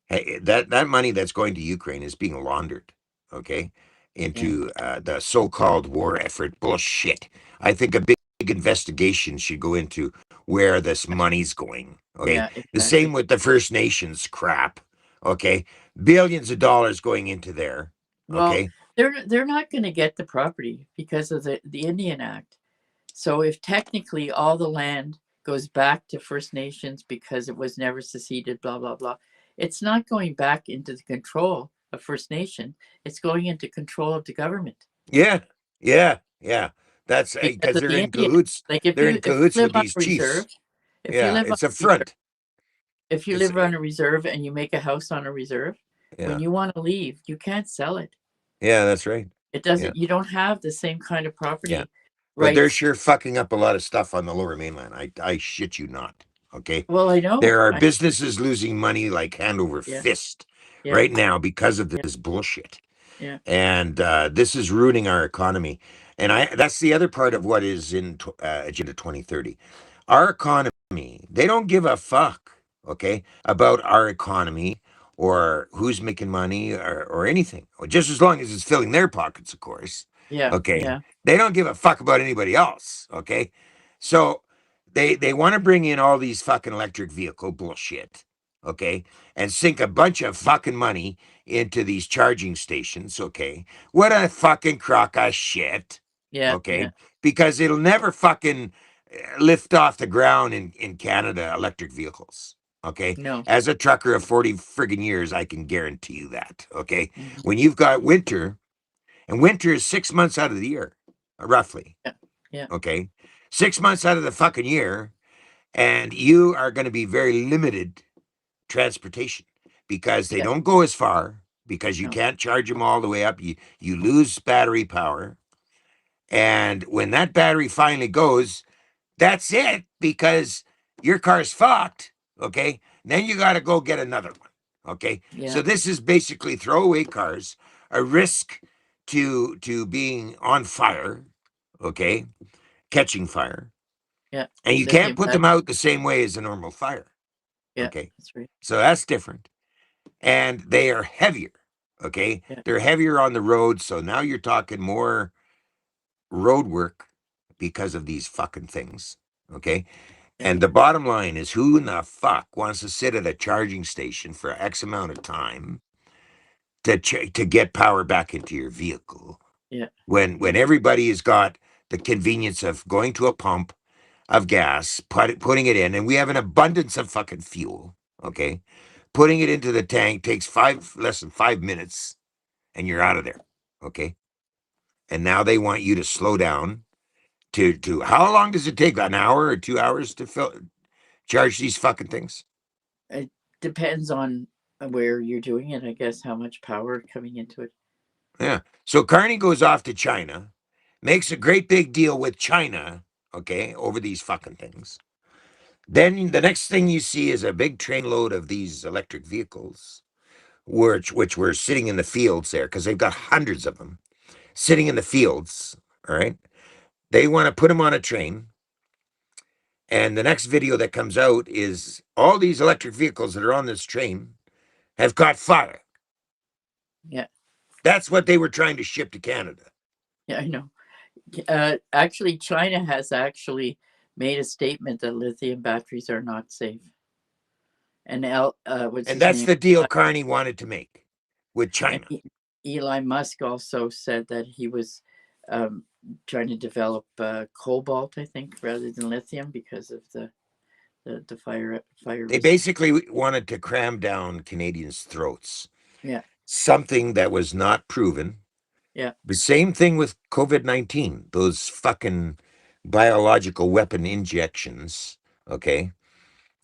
that money that's going to Ukraine is being laundered, okay, yeah, into the so-called war effort bullshit. I think a big investigation should go into where this money's going. Okay, yeah, the exactly. same with the First Nations crap. Okay, billions of dollars going into there. Well, Okay, they're not going to get the property because of the Indian Act. So if technically all the land goes back to First Nations because it was never seceded, blah blah blah, it's not going back into the control of First Nation. It's going into control of the government yeah, yeah, yeah. That's because because of they're the in Indian. cahoots. Like They're in if you cahoots live with on these a reserve, chiefs. if you Yeah, live on it's a a reserve, front. if you It's live on a reserve and you make a house on a reserve, when yeah, you want to leave, you can't sell it. yeah. That's right. It Yeah. doesn't. You don't have the same kind of Yeah. property But they're rights. sure fucking up a lot of stuff on the lower mainland. I shit you not. Okay. Well, I know. There are businesses losing money like hand over Yeah, fist yeah, right now because of yeah, this bullshit. yeah, And this is ruining our economy. And that's the other part of what is in Agenda 2030. Our economy, they don't give a fuck, okay, about our economy or who's making money or anything, or just as long as it's filling their pockets, of course. yeah, Okay. yeah, They don't give a fuck about anybody else. Okay. So they want to bring in all these fucking electric vehicle bullshit. Okay. And sink a bunch of fucking money into these charging stations. Okay. What a fucking crock of shit. yeah, yeah. Okay. Because it'll never fucking lift off the ground in Canada, electric vehicles. Okay. No. As a trucker of 40 friggin' years, I can guarantee you that. Okay. Mhm. When you've got winter, and winter is 6 months out of the year, roughly. Yeah, yeah, Okay. 6 months out of the fucking year, and you are going to be very limited transportation because they yeah. don't go as far because you No. can't charge them all the way up. You lose battery power. And when that battery finally goes, that's it because your car's fucked. Okay. Then you got to go get another one. Okay. So Yeah, this is basically throwaway cars, a risk to being on fire. Okay. Catching fire. yeah. And you can't Lithium put them battery. out the same way as a normal fire. Yeah, Okay. that's right. So that's different. and they are heavier. Okay, Yeah. they're heavier on the road, so now you're talking more road work because of these fucking things. Okay, Yeah. and the bottom line is, who in the fuck wants to sit at a charging station for X amount of time to get power back into your vehicle Yeah. when everybody has got the convenience of going to a pump of gas, putting it in, and we have an abundance of fucking fuel. Okay, putting it into the tank takes less than 5 minutes, and you're out of there. Okay, and now they want you to slow down. To how long does it take? An hour or 2 hours to charge these fucking things? It depends on where you're doing it, I guess, how much power coming into it. Yeah. So Carney goes off to China, makes a great big deal with China, okay, over these fucking things. Then the next thing you see is a big trainload of these electric vehicles, which were sitting in the fields there because they've got hundreds of them sitting in the fields. All right. They want to put them on a train. And the next video that comes out is all these electric vehicles that are on this train have caught fire. Yeah. That's what they were trying to ship to Canada. Yeah, I know. Actually, China has actually made a statement that lithium batteries are not safe. And what's And his that's name? the deal Carney wanted to make with And China. Elon Musk also said that he was um, trying to develop cobalt, I think, rather than lithium because of the fire They risk. basically wanted to cram down Canadians' throats, Yeah. something that was not proven. Yeah. The same thing with COVID-19, those fucking biological weapon injections, okay?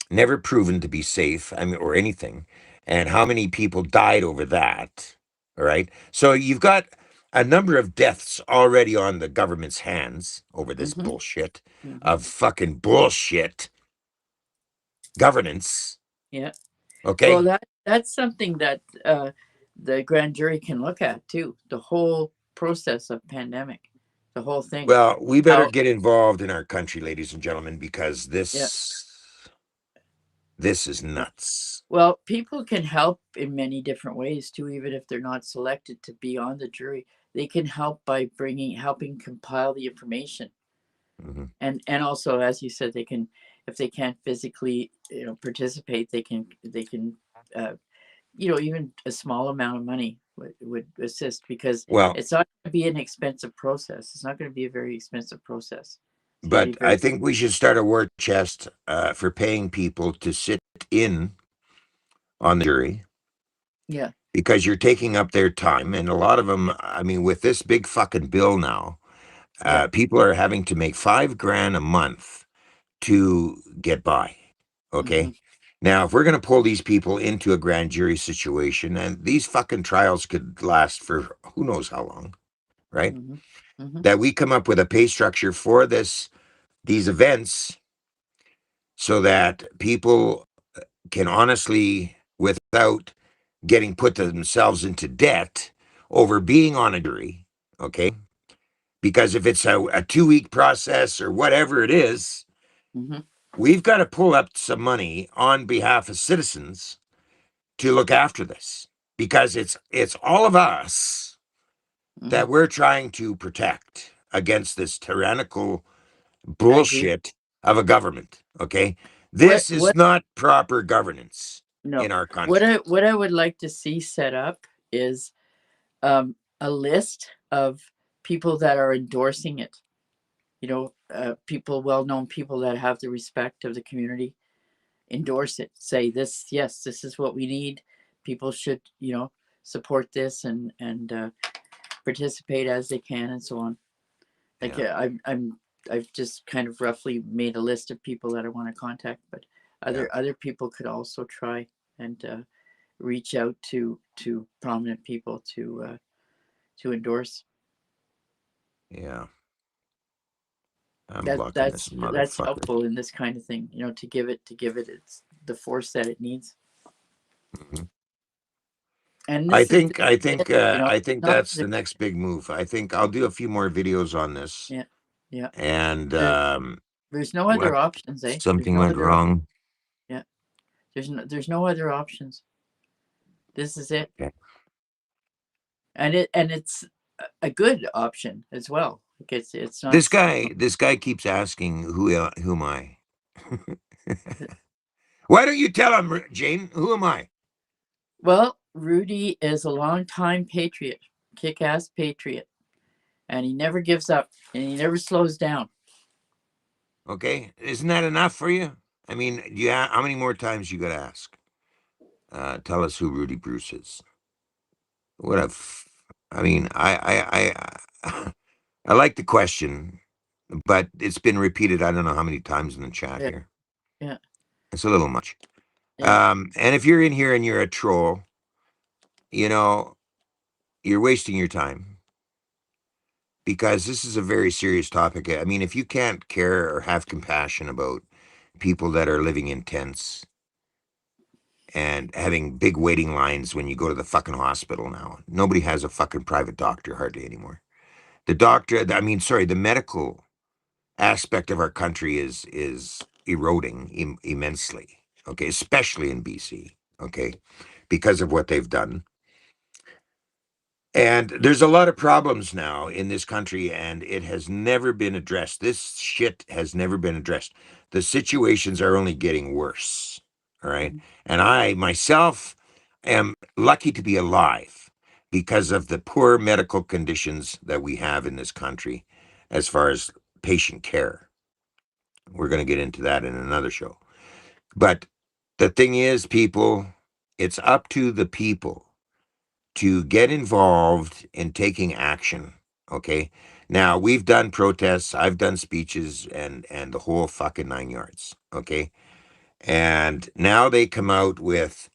Never proven to be safe, I mean, or anything. And how many people died over that? All right. So you've got a number of deaths already on the government's hands over this Mm-hmm. bullshit Mm-hmm. of fucking bullshit governance. Yeah. Well, Okay. that's something that the grand jury can look at too. The whole process of pandemic, the whole thing. Well, we better How? get involved in our country, ladies and gentlemen, because Yeah. this is Yeah. nuts. Well, people can help in many different ways too, even if they're not selected to be on the jury. They can help by helping compile the information, Mhm. and also, as you said, they can, if they can't physically, participate, they can, uh, even a small amount of money would assist because Well, it's not going to be an expensive process. It's not going to be a very expensive process. It's going to but be I very, think we should start a war chest for paying people to sit in on the jury yeah, because you're taking up their time. And a lot of them, I mean, with this big fucking bill now, yeah, people are having to make 5 grand a month to get by. mm-hmm, Okay. Now, if we're going to pull these people into a grand jury situation, and these fucking trials could last for who knows how long, right? mm-hmm, mm-hmm, That we come up with a pay structure for these events so that people can honestly, without getting put themselves into debt over being on a jury, okay? Because if it's a 2 week process or whatever it is, mm-hmm, we've got to pull up some money on behalf of citizens to look after this because it's all of us mm-hmm. that we're trying to protect against this tyrannical I agree. bullshit of a government. Okay, What this is what not proper governance no in our what country. I would like to see set up is a list of people that are endorsing it. People, well-known people that have the respect of the community, endorse it. Say this, yes, this is what we need. People should, support this and participate as they can, and so on. Like Yeah, I've just kind of roughly made a list of people that I want to contact, but yeah, other people could also try and reach out to prominent people to endorse. yeah. I'm That blocking this that's motherfucker. helpful in this kind of thing, to give it its the force that it needs. Mhm. And I this is think, I think, I think not that's the next big move. I think I'll do a few more videos on this, yeah, yeah. and There, there's no what other options, eh? There's something no went other wrong. yeah. There's no other options. This is it. Okay. And it's a good option as well. Like it's not. This guy keeps asking, who am I? Why don't you tell him, Jane? Who am I? Well, Rudy is a longtime patriot, kick-ass patriot, and he never gives up and he never slows down. Okay, isn't that enough for you? I mean, how many more times you got to ask? Tell us who Rudy Bruce is. What a, I mean, I like the question, but it's been repeated. I don't know how many times in the chat Yeah, here. yeah, It's a little much. yeah. And if you're in here and you're a troll, you know, you're wasting your time because this is a very serious topic. I mean, if you can't care or have compassion about people that are living in tents and having big waiting lines when you go to the fucking hospital now, nobody has a fucking private doctor hardly anymore. The doctor, I mean, sorry, the medical aspect of our country is eroding immensely. Okay, especially in BC. Okay, because of what they've done. And there's a lot of problems now in this country, and it has never been addressed. This shit has never been addressed. The situations are only getting worse. All right. And I myself am lucky to be alive because of the poor medical conditions that we have in this country as far as patient care. We're going to get into that in another show. But the thing is, people, it's up to the people to get involved in taking action. Okay. Now we've done protests, I've done speeches and the whole fucking 9 yards. Okay. And now they come out with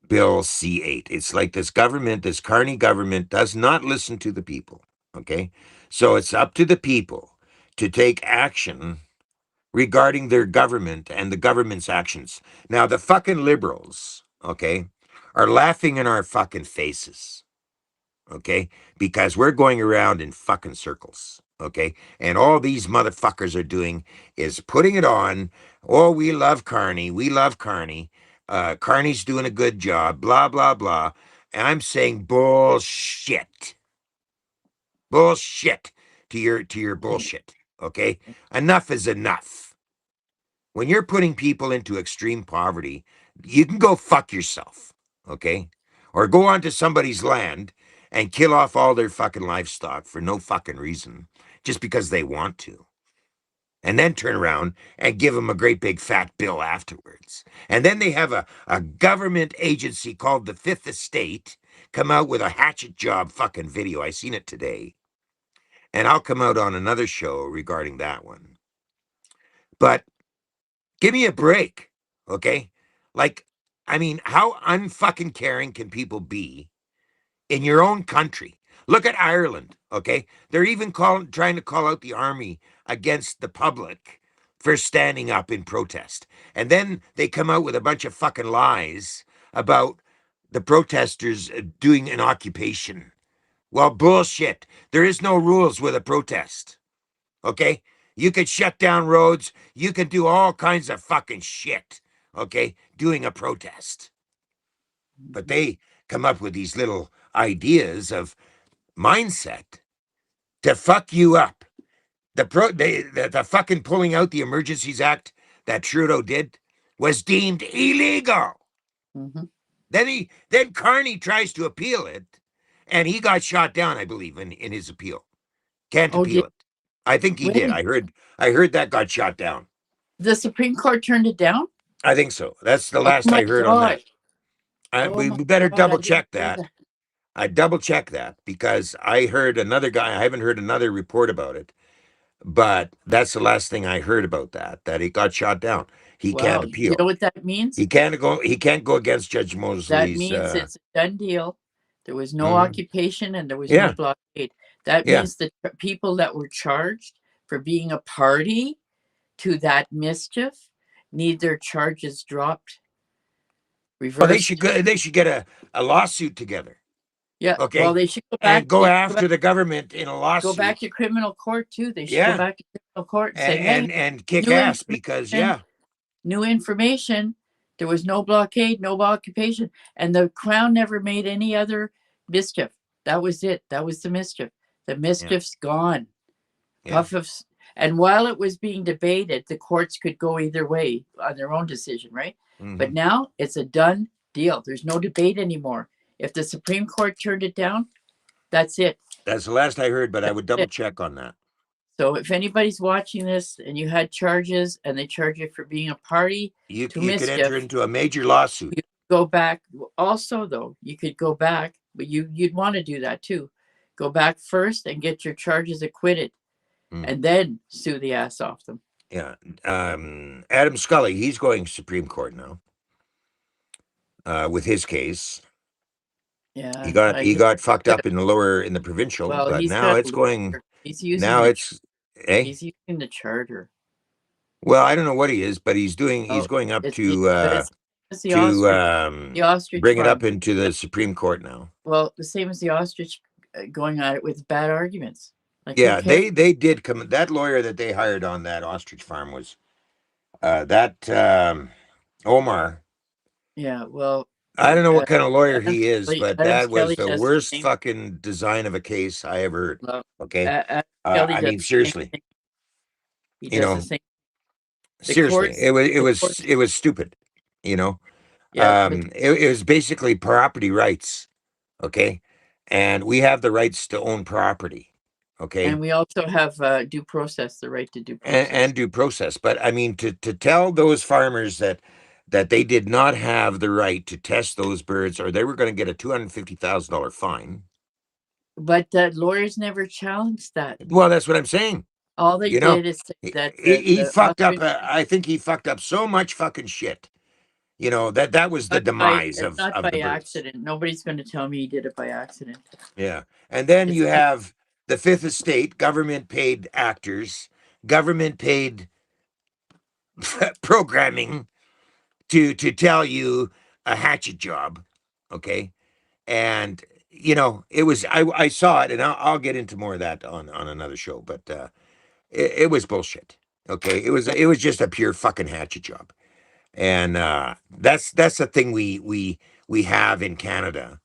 Bill C8. It's like this government, this carny government does not listen to the people. Okay. So it's up to the people to take action regarding their government and the government's actions. Now the fucking liberals, okay, are laughing in our fucking faces, okay? Because we're going around in fucking circles, okay? And all these motherfuckers are doing is putting it on. Oh, we love Carney. We love Carney. Carney's doing a good job, blah, blah, blah. And I'm saying bullshit. Bullshit to your bullshit, okay? Enough is enough. When you're putting people into extreme poverty, you can go fuck yourself, okay? Or go onto somebody's land and kill off all their fucking livestock for no fucking reason, just because they want to. And then turn around and give them a great big fat bill afterwards. And then they have a government agency called the Fifth Estate come out with a hatchet job fucking video. I seen it today. And I'll come out on another show regarding that one. But give me a break, okay? Like, I mean, how unfucking caring can people be in your own country? Look at Ireland, okay? They're even trying to call out the army against the public for standing up in protest. And then they come out with a bunch of fucking lies about the protesters doing an occupation. Well, bullshit. There is no rules with a protest. Okay? You could shut down roads. You can do all kinds of fucking shit. Okay? Doing a protest. But they come up with these little ideas of mindset to fuck you up. The fucking pulling out the Emergencies Act that Trudeau did was deemed illegal. Mm-hmm. Then Carney tries to appeal it, and he got shot down, I believe, in his appeal. Can't Oh, appeal it. I think he did. when I heard that got shot down. the Supreme Court turned it down? I think so. That's the Oh last my I heard on God. that. Oh We my better God. I double didn't check hear that. that. I double check that because I heard another guy. I haven't heard another report about it, but that's the last thing I heard about that it got shot down. He can't Wow. Do you know appeal. what that means? He can't go against Judge That Mosley's. means it's a done deal. There was no Mhm. occupation and there was no Yeah, blockade. That yeah. means that people that were charged for being a party to that mischief need their charges dropped, Well, reversed. they should get a lawsuit together, Yeah. Well, okay, they should go and back. go They should go back, after the government in a go back to lawsuit. criminal court too. They should go Yeah, back to criminal court and say, and "Hey, and, and kick new ass because information, yeah, new information. There was no blockade, no occupation, and the crown never made any other mischief. That was it. That was the mischief. The Yeah. mischief's gone. Yeah. Puff of, and while it was being debated, the courts could go either way on their own decision, right? But Hmm. now it's a done deal. There's no debate anymore. If the Supreme Court turned it down, that's it. That's the last I heard, but I That's would double it. check on that. So if anybody's watching this and you had charges and they charge you for being a party to You could enter mischief, into a major lawsuit. you go back. Also, though, you could go back, but you'd want to do that too. Go back first and get your charges acquitted, Mm. and then sue the ass off them. Yeah. Adam Scully, he's going Supreme Court now with his case. Yeah, I He think. got fucked up in the provincial, Well, but he's now got a it's going. lawyer. He's using Now the it's eh. he's using the charter. Well, I don't know what he is, but he's Oh, going up it's but it's the to ostrich, the ostrich bring it up farm. into the Supreme Court now. Well, the same as the ostrich going at it with bad arguments. Like who Yeah, cares? they did come. That lawyer that they hired on that ostrich farm was that Omar. Yeah, well, I don't know what kind of lawyer Adam he is, Skelly, but Adam that was Skelly the does the worst same. fucking design of a case I ever heard. Well, Okay, Adam Skelly I does mean the same seriously, thing. He you does the know, same. The seriously, courts, the courts. it was stupid. You know, Yeah, but it was basically property rights. Okay, and we have the rights to own property. Okay, and we also have due process, the right to due and process. due process. But I mean, to tell those farmers that they did not have the right to test those birds, or they were going to get a $250,000 fine. But lawyers never challenged that. Well, that's what I'm saying. All they You know, did is say that he the fucked up. ostrich I think he fucked up so much fucking shit. You know that was the not by demise it's not of by the birds. accident. Nobody's going to tell me he did it by accident. Yeah, and then It's you have the Fifth Estate, government paid actors, government paid programming to tell you a hatchet job, okay? And you know, it was I saw it, and I'll get into more of that on another show, but it was bullshit. Okay, yeah, it was just a pure fucking hatchet job, and that's the thing we have in Canada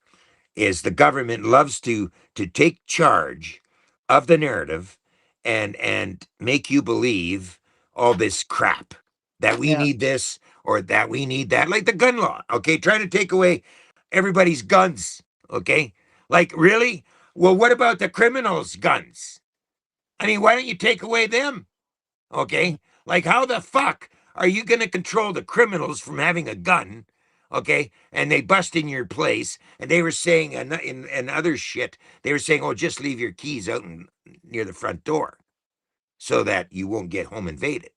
is the government loves to take charge of the narrative and make you believe all this crap that we yeah. need this or that we need that, like the gun law. Okay, trying to take away everybody's guns. Okay, like really? Well, what about the criminals' guns? I mean, why don't you take away them? Okay, like how the fuck are you going to control the criminals from having a gun? Okay, and they bust in your place, and they were saying in other shit, they were saying, "Oh, just leave your keys out near the front door, so that you won't get home invaded."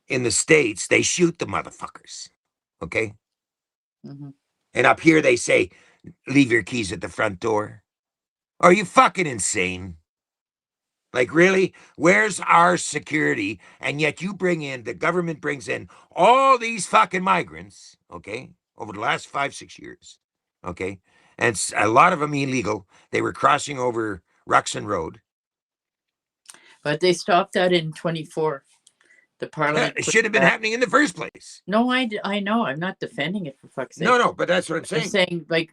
In the States, they shoot the motherfuckers. Okay, Hmm. and up here they say, "Leave your keys at the front door." Are you fucking insane? Like, really? Where's our security? And yet the government brings in all these fucking migrants, okay, over the last 5, 6 years, okay? And a lot of them illegal. They were crossing over Ruxton Road. But they stopped that in 24. The Parliament It put should have been back. happening in the first place. No, I know. I'm not defending it for fuck's No, sake. no, but that's what I'm I'm saying. saying like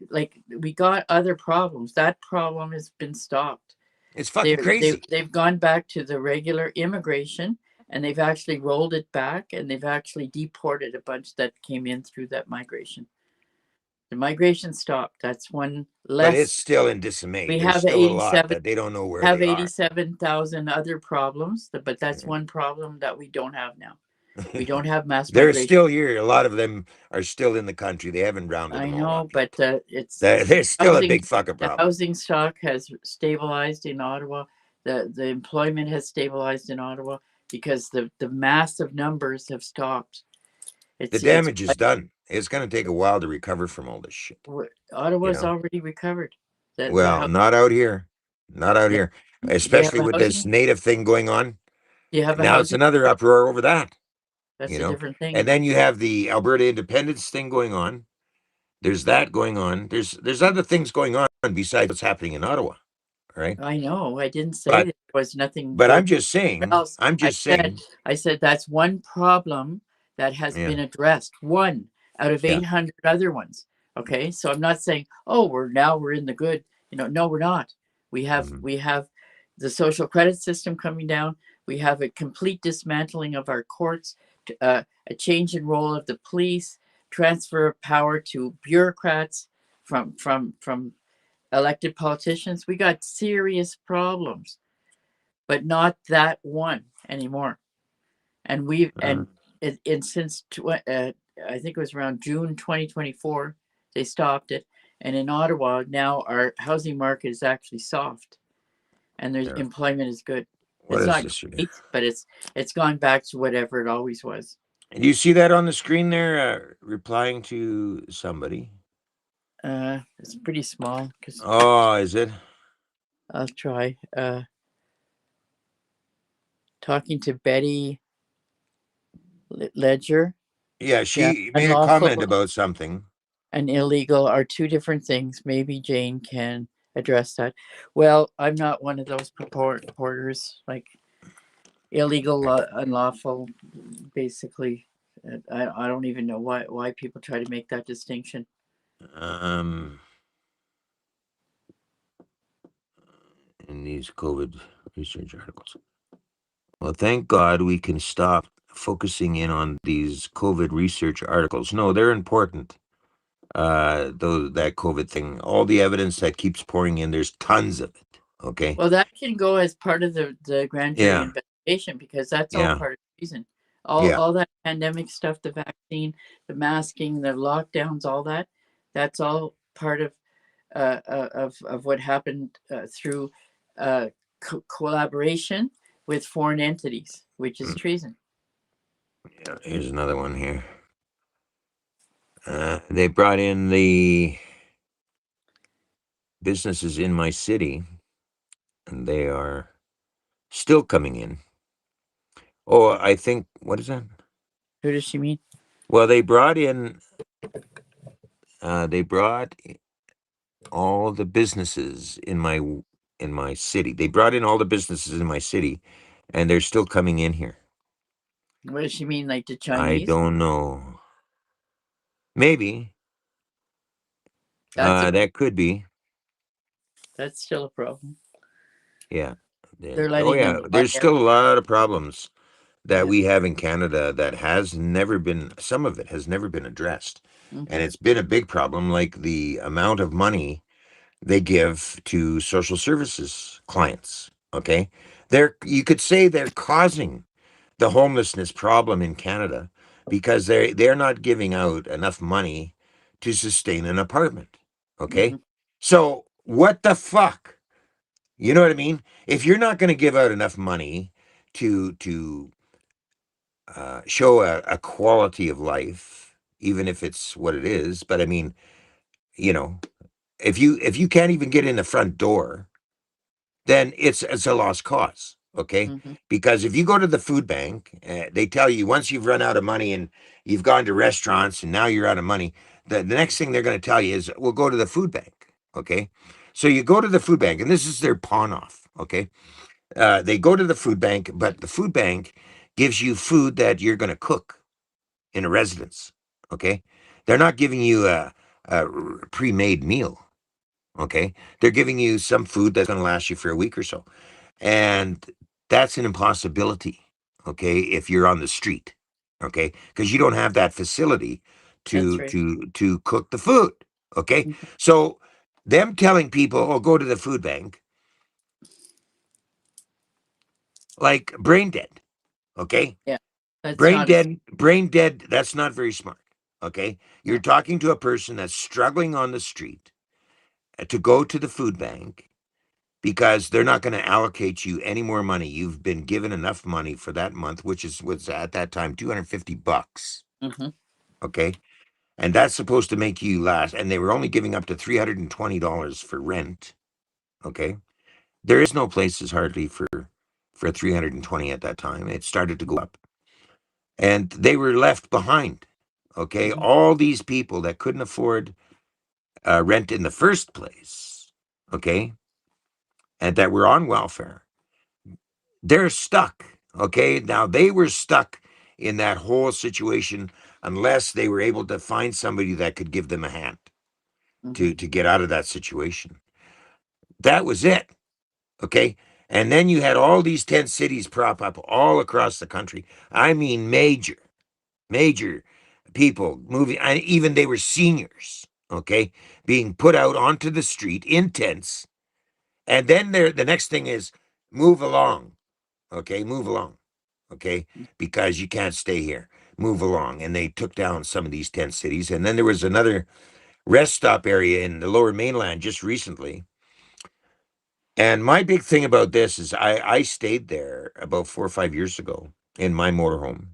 we got other problems. That problem has been stopped. It's fucking crazy. They've gone back to the regular immigration, and they've actually rolled it back, and they've actually deported a bunch that came in through that migration. The migration stopped. That's one But it's less. still in dismay. We There's have still a lot 87 that they don't know where have they are. 87,000 other problems, but that's Mhm. one problem that we don't have now. We don't have mass They're migration. still here. A lot of them are still in the country. They haven't rounded I them all know, up but yet. it's There's still a big fucking the problem. housing stock has stabilized in Ottawa. The employment has stabilized in Ottawa because the massive numbers have stopped. The It's damage is done. It's going to take a while to recover from all this shit. You Ottawa's know, already recovered. The well, not out here, not out no, here, they have especially a with this housing. native thing going on. You have a Now it's housing. another uproar over that. That's You a know, different thing. and then you have the Alberta independence thing going on. There's that going on. There's other things going on besides what's happening in Ottawa. right? I know. I didn't say But that there was nothing but going I'm just saying, else. I'm just saying, I said that's one problem that has yeah, been addressed. One out of yeah, 800 other ones. Okay, so I'm not saying, oh, we're in the good. No, we're not. mhm, We have the social credit system coming down. We have a complete dismantling of our courts, a change in role of the police, transfer of power to bureaucrats from elected politicians. We got serious problems, but not that one anymore. And we uh, and since I think it was around June 2024, they stopped it. And in Ottawa now, our housing market is actually soft, and there's yeah. employment is good. What It's is not this here? great, but it's gone back to whatever it always was. Do you see that on the screen there? Replying to somebody. It's pretty small because Oh, is it? I'll try talking to Betty Ledger. Yeah, Yeah, she made a comment unlawful about something. and illegal are two different things. Maybe Jane can address that. Well, I'm not one of those purporters. Like illegal, unlawful, basically. I don't even know why people try to make that distinction. Um, in these COVID research articles. Well, thank God we can stop focusing in on these COVID research articles. No, they're important. Though that COVID thing, all the evidence that keeps pouring in, there's tons of it. Okay. Well, that can go as part of the grand jury Yeah. investigation because that's all Yeah. part of the reason. Yeah. All that pandemic stuff, the vaccine, the masking, the lockdowns, all that, that's all part of what happened through collaboration with foreign entities, which is Mm, treason. yeah. Here's another one here. They brought in the businesses in my city, and they are still coming in. Oh, I think, what is that? Who does she mean? Well, they brought all the businesses in my city. They brought in all the businesses in my city, and they're still coming in here. What does she mean? Like the I Chinese? don't know. Maybe That's a that could be. that's still a problem. Yeah. They're Oh letting them yeah. fly There's still a everywhere. lot of problems that Yeah. we have in Canada that has never been. Some of it has never been addressed, and Hmm. it's been a big problem. Like the amount of money they give to social services clients. Okay. You could say they're causing the homelessness problem in Canada because they're not giving out enough money to sustain an apartment. Hmm. Okay? So what the fuck? You know what I mean? If you're not going to give out enough money to show a quality of life, even if it's what it is, but I mean, you know, if you can't even get in the front door, then it's a lost cause, okay? Hmm. Because if you go to the food bank, they tell you once you've run out of money and you've gone to restaurants and now you're out of money, the next thing they're going to tell you is, "We'll go to the food bank," okay? So you go to the food bank, and this is their pawn off, okay? They go to the food bank, but the food bank gives you food that you're going to cook in a residence, okay? They're not giving you a pre-made meal, okay? They're giving you some food that's going to last you for a week or so. And that's an impossibility, okay, if you're on the street, okay? Because you don't have that facility That's to right. cook the food, okay? Mhm. So them telling people, "Oh, go to the food bank," like brain dead, okay? Yeah. That's not a Brain dead, that's not very smart, okay? You're no. talking to a person that's struggling on the street to go to the food bank because they're not going to allocate you any more money. You've been given enough money for that month, which was at that time $250. Hmm. Okay. And that's supposed to make you last. And they were only giving up to $320 for rent. Okay. There is no places hardly for 320 at that time. It started to go up. And they were left behind. Okay. Hmm. All these people that couldn't afford rent in the first place. Okay. and that were on welfare, they're stuck. Okay. Now they were stuck in that whole situation unless they were able to find somebody that could give them a hand Mm-hmm. to get out of that situation. That was it. Okay. And then you had all these tent cities prop up all across the country. I mean, major people moving, and even they were seniors, okay, being put out onto the street in tents. And then the next thing is move along, okay, move along, okay, because you can't stay here. Move along. And they took down some of these tent cities. And then there was another rest stop area in the lower mainland just recently. And my big thing about this is I stayed there about 4 or 5 years ago in my motorhome.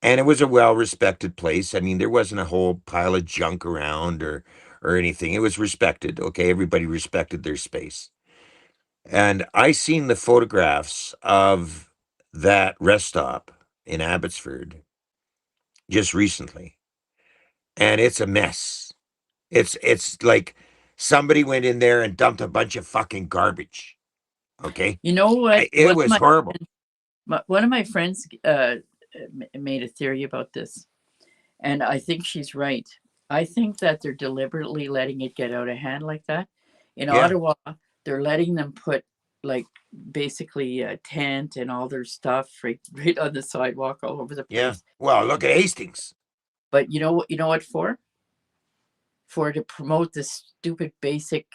And it was a well-respected place. I mean, there wasn't a whole pile of junk around or anything. It was respected. Okay, everybody respected their space. And I seen the photographs of that rest stop in Abbotsford just recently, and it's a mess. It's like somebody went in there and dumped a bunch of fucking garbage. Okay, You know what? It was horrible. One of my friends made a theory about this, and I think she's right. I think that they're deliberately letting it get out of hand like that. In Yeah, Ottawa, they're letting them put like basically a tent and all their stuff right on the sidewalk all over the yeah. place. Well, look at Hastings. But you know what? You know what for? For to promote this stupid basic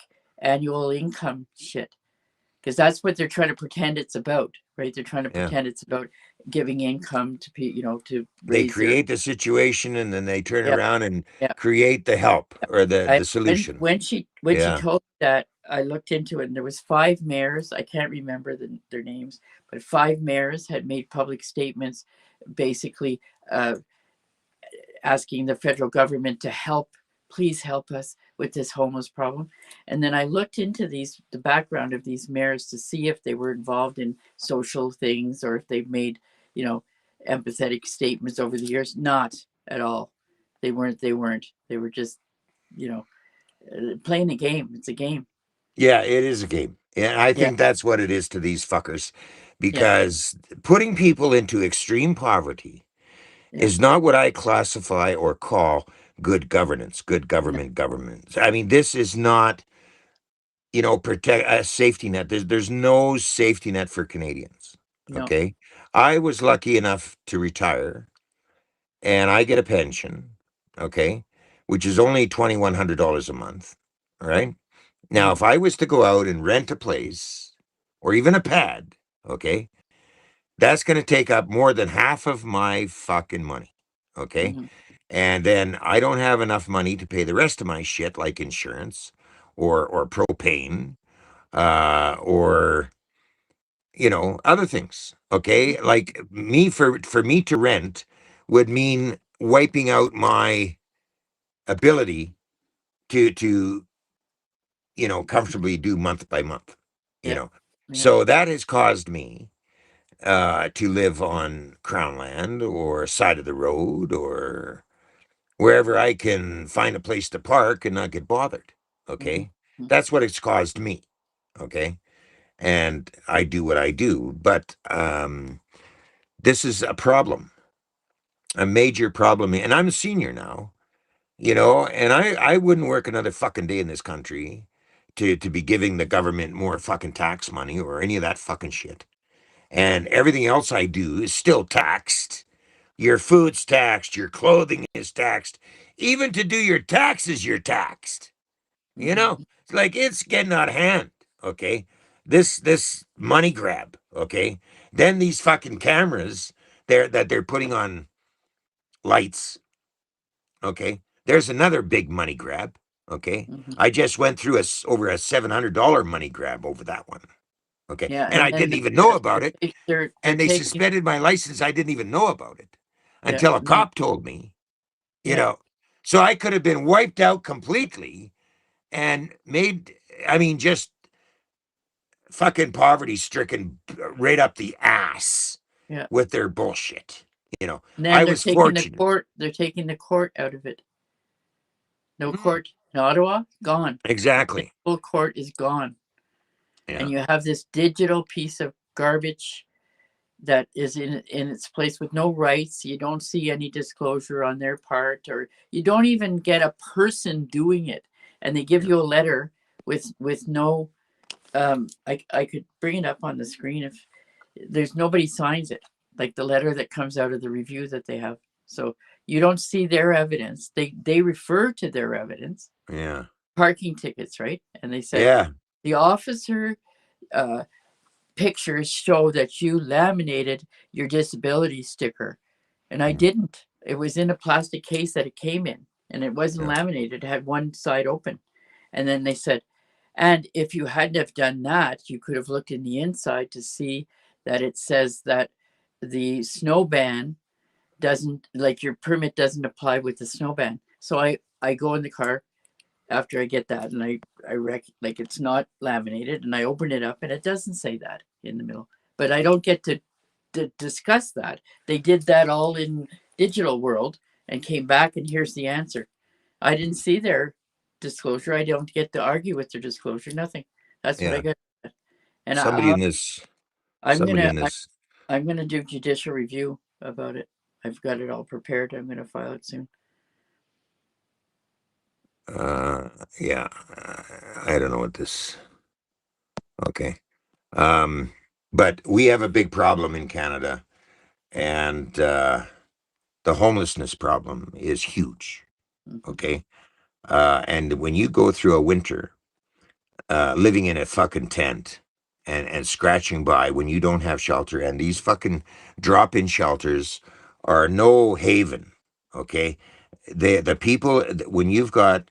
annual income shit, because that's what they're trying to pretend it's about, right? They're trying to Yeah. pretend it's about giving income to people, to They raise their. create the situation and then they turn Yeah, around and yeah. create the help or the I, the solution. when she Yeah. told me that, I looked into it, and there was five mayors. I can't remember their names, but five mayors had made public statements, basically uh, asking the federal government to help, please help us with this homeless problem. And then I looked into the background of these mayors to see if they were involved in social things or if they've made, you know, empathetic statements over the years. Not at all. They weren't. They were just, you know, playing a game. It's a game. Yeah, it is a game. And I Yeah, think that's what it is to these fuckers yeah, because putting people into extreme poverty yeah. is not what I classify or call good governance, good No, government. I mean, this is not, protect a safety net. There's no safety net for Canadians. no. Okay. I was lucky enough to retire and I get a pension, okay, which is only $2,100 a month. All right. Now, Mm-hmm, if I was to go out and rent a place or even a pad, okay, that's going to take up more than half of my fucking money. Okay. mm-hmm, And then I don't have enough money to pay the rest of my shit like insurance or propane or other things. Okay. Like me for me to rent would mean wiping out my ability to comfortably do month by month, you yeah, know. yeah. So that has caused me to live on Crown land or side of the road or wherever I can find a place to park and not get bothered. Mm-hmm, Okay. That's what it's caused me. Okay. And I do what I do. But this is a problem, a major problem. And I'm a senior now, and I wouldn't work another fucking day in this country to be giving the government more fucking tax money or any of that fucking shit. And everything else I do is still taxed. Your food's taxed, your clothing is taxed. Even to do your taxes, you're taxed. You know, mm-hmm. it's like it's getting out of hand. Okay. This money grab. Okay. Then these fucking cameras they're putting on lights. Okay. There's another big money grab. Okay. Mm-hmm. I just went through over a $700 money grab over that one. Okay. Yeah, And and I then didn't even know about it. they're And they taking. suspended my license. I didn't even know about it Yeah, until a no, cop told me, you yeah, know. So I could have been wiped out completely and made, I mean, just fucking poverty stricken right up the ass yeah. with their bullshit. You know, And I then they're was taking the fortunate. court. They're taking the court out of it. No Mm, court in Ottawa, gone. exactly. Municipal court is gone. and Yeah. you have this digital piece of garbage that is in its place with no rights. You don't see any disclosure on their part, or you don't even get a person doing it, and they give Yeah. you a letter with no. I could bring it up on the screen if there's nobody signs it, like the letter that comes out of the review that they have. So you don't see their evidence. They refer to their evidence, Yeah. parking tickets, right? And they said Yeah. the officer uh, pictures show that you laminated your disability sticker. And I Mm, didn't. It was in a plastic case that it came in, and it wasn't yeah. laminated. It had one side open. And then they said, and if you hadn't have done that, you could have looked in the inside to see that it says that the snow ban doesn't, like, your permit doesn't apply with the snow ban. So I go in the car after I get that, and like, it's not laminated, and I open it up and it doesn't say that in the middle. But I don't get to discuss that. They did that all in digital world and came back, and here's the answer. I didn't see their disclosure. I don't get to argue with their disclosure. Nothing. That's what I Yeah. got. And Somebody in this. I'm Somebody gonna in this. I'm gonna do judicial review about it. I've got it all prepared. I'm gonna file it soon. Uh, yeah. I don't know what this. Okay. Um, but we have a big problem in Canada, and the homelessness problem is huge. Mm-hmm. Okay. And when you go through a winter living in a fucking tent and scratching by when you don't have shelter, and these fucking drop in shelters are no haven. Okay. The people, when you've got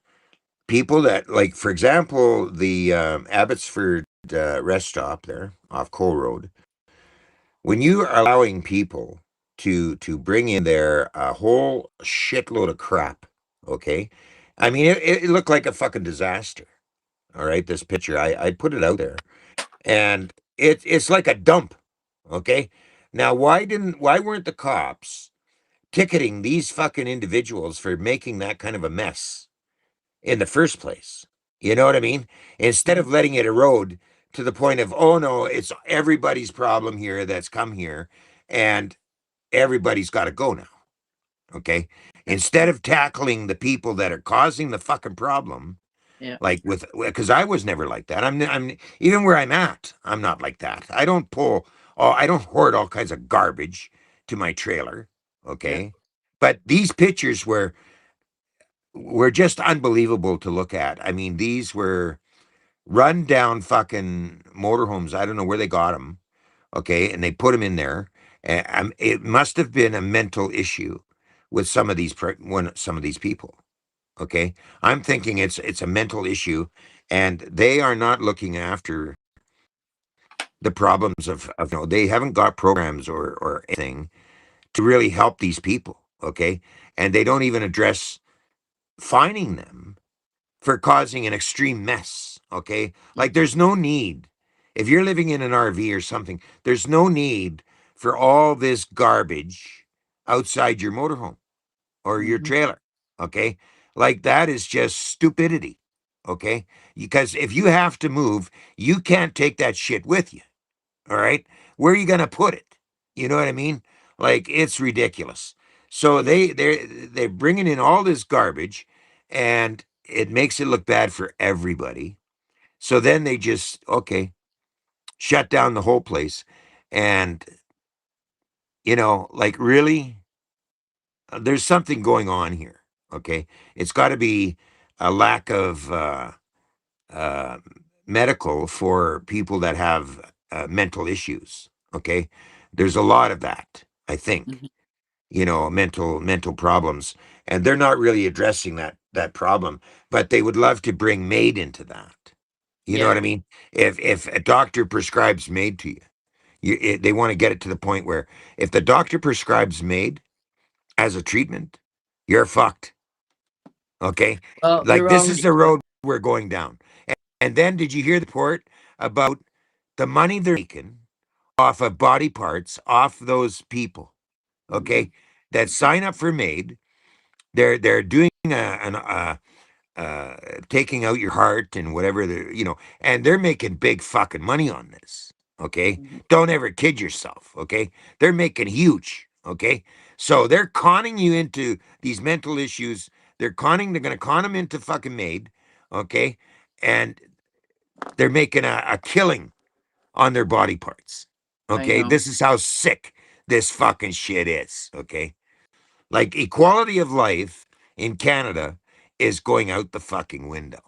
people that, like, for example, the Abbotsford rest stop there off Cole Road, when you are allowing people to bring in there a whole shitload of crap, okay? I mean, it looked like a fucking disaster. All right, this picture, I put it out there, and it's like a dump. Okay, now why weren't the cops ticketing these fucking individuals for making that kind of a mess in the first place? You know what I mean? Instead Mm-hmm. of letting it erode to the point of, oh no, it's everybody's problem here that's come here, and everybody's got to go now. Okay, Yeah. instead of tackling the people that are causing the fucking problem, Yeah. like with, because I was never like that. I'm even where I'm at, I'm not like that. I don't pull, I don't hoard all kinds of garbage to my trailer. Yeah. Okay, but these pictures were just unbelievable to look at. I mean, these were run down fucking motorhomes. I don't know where they got them. Okay, and they put them in there. And it must have been a mental issue with some of these some of these people. Okay, I'm thinking it's a mental issue, and they are not looking after the problems of they haven't got programs or anything to really help these people. Okay, and they don't even address fining them for causing an extreme mess. Okay, like Mm-hmm. there's no need, if you're living in an RV or something, there's no need for all this garbage outside your motorhome or your Mm-hmm. trailer. Okay. Like that is just stupidity. Okay. Because if you have to move, you can't take that shit with you. All right. Where are you going to put it? You know what I mean? Like it's ridiculous. So Yeah. they're bringing in all this garbage, and it makes it look bad for everybody. So then they just, okay, shut down the whole place. And, like really, there's something going on here. Okay, it's got to be a lack of uh, medical for people that have mental issues. Okay, there's a lot of that. I think Mm-hmm. mental problems, and they're not really addressing that problem. But they would love to bring MAID into that. You know Yeah. what I mean? If a doctor prescribes MAID to you, they want to get it to the point where if the doctor prescribes MAID as a treatment, you're fucked. Okay. Well, Like they're this is already. the road we're going down. And then did you hear the report about the money they're making off of body parts off those people? Mm-hmm. Okay. That sign up for MAID. They're doing uh, taking out your heart and whatever and they're making big fucking money on this. Okay, Mhm. don't ever kid yourself. Okay, they're making huge. Okay, so they're conning you into these mental issues. They're gonna con them into fucking MAID. Okay, and they're making a killing on their body parts. I Okay, know. this is how sick this fucking shit is. Okay, like equality of life in Canada is going out the fucking window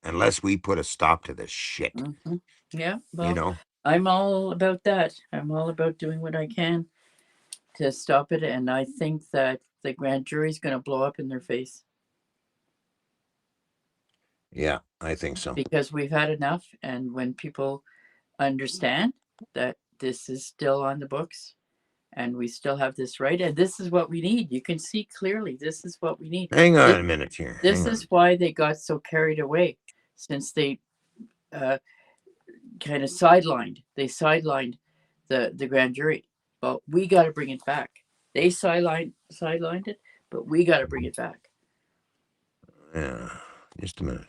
unless we put a stop to this shit. Hmm. Yeah. You Well, know? I'm all about that. I'm all about doing what I can to stop it, and I think that the grand jury is going to blow up in their face Yeah, I think so. because we've had enough. And when people understand that this is still on the books and we still have this right, and this is what we need, you can see clearly this is what we need. Hang This, on a minute here. this Hang is on. why they got so carried away, since they uh, kind of sidelined. They sidelined the grand jury. Well, we got to bring it back. They sidelined it, but we got to bring it back. Yeah, just a minute.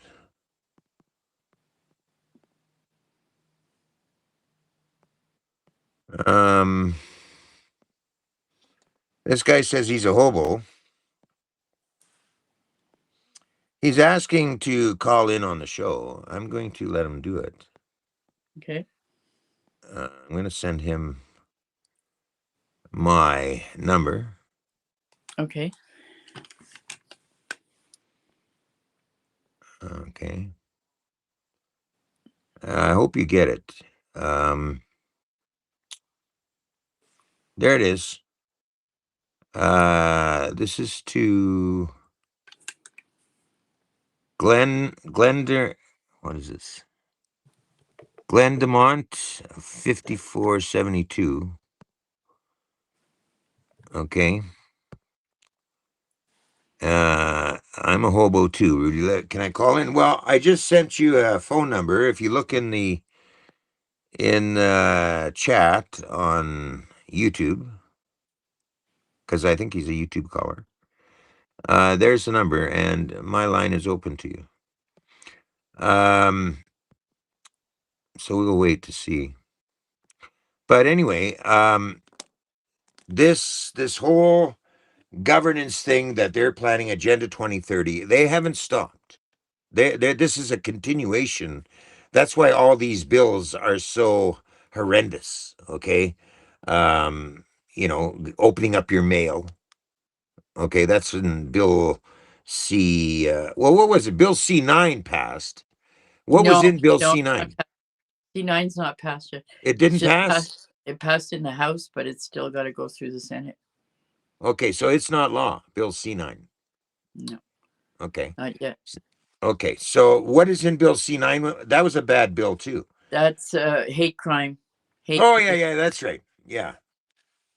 Um, this guy says he's a hobo. He's asking to call in on the show. I'm going to let him do it. Okay. I'm going to send him my number. Okay. Okay. I hope you get it. Um, there it is. This is to Glender. What is this? Glendemont, 5472. Okay. I'm a hobo too, Rudy. Can I call in? Well, I just sent you a phone number. If you look in the chat on YouTube, because I think he's a YouTube caller. There's the number, and my line is open to you. So we'll wait to see. But anyway, this whole governance thing that they're planning, Agenda 2030, they haven't stopped. This is a continuation. That's why all these bills are so horrendous. Okay, opening up your mail. Okay, that's in Bill C. Well, what was it? Bill C9 passed. What was No, in Bill no, C9? C9's not passed yet. It It's didn't just pass. passed. It passed in the House, but it's still got to go through the Senate. Okay, so it's not law. Bill C9. No, Okay. not yet. Okay, so what is in Bill C9? That was a bad bill too. That's hate crime. Hate Oh yeah, crime. yeah, that's right. Yeah,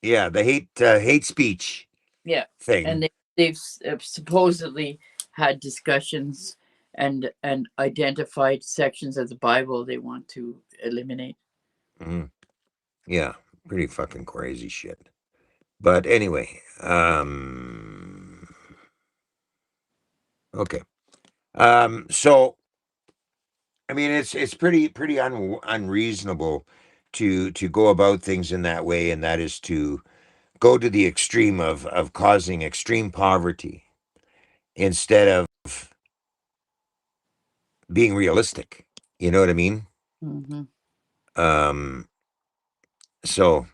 yeah, the hate speech Yeah, and thing. they've supposedly had discussions and identified sections of the Bible they want to eliminate. Mhm. Yeah, pretty fucking crazy shit. But anyway, okay. So I mean, it's pretty unreasonable to go about things in that way, and that is to go to the extreme of causing extreme poverty instead of being realistic. You know what I mean? Hmm. Um, so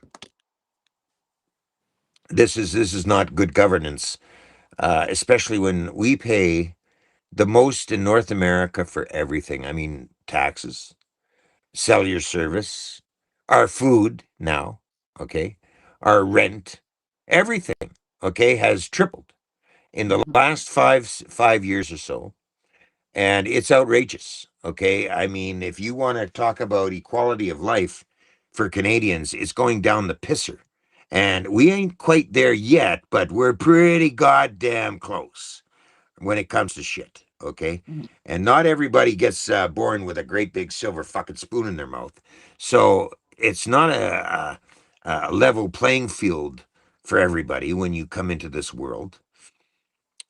this is not good governance, especially when we pay the most in North America for everything. I mean, taxes, cellular service, our food now, okay, our rent, everything, okay, has tripled in the Hmm. last 5 years or so, and it's outrageous. Okay, I mean, if you want to talk about equality of life for Canadians, it's going down the pisser, and we ain't quite there yet, but we're pretty goddamn close when it comes to shit. Okay. And not everybody gets born with a great big silver fucking spoon in their mouth. So it's not a level playing field for everybody when you come into this world.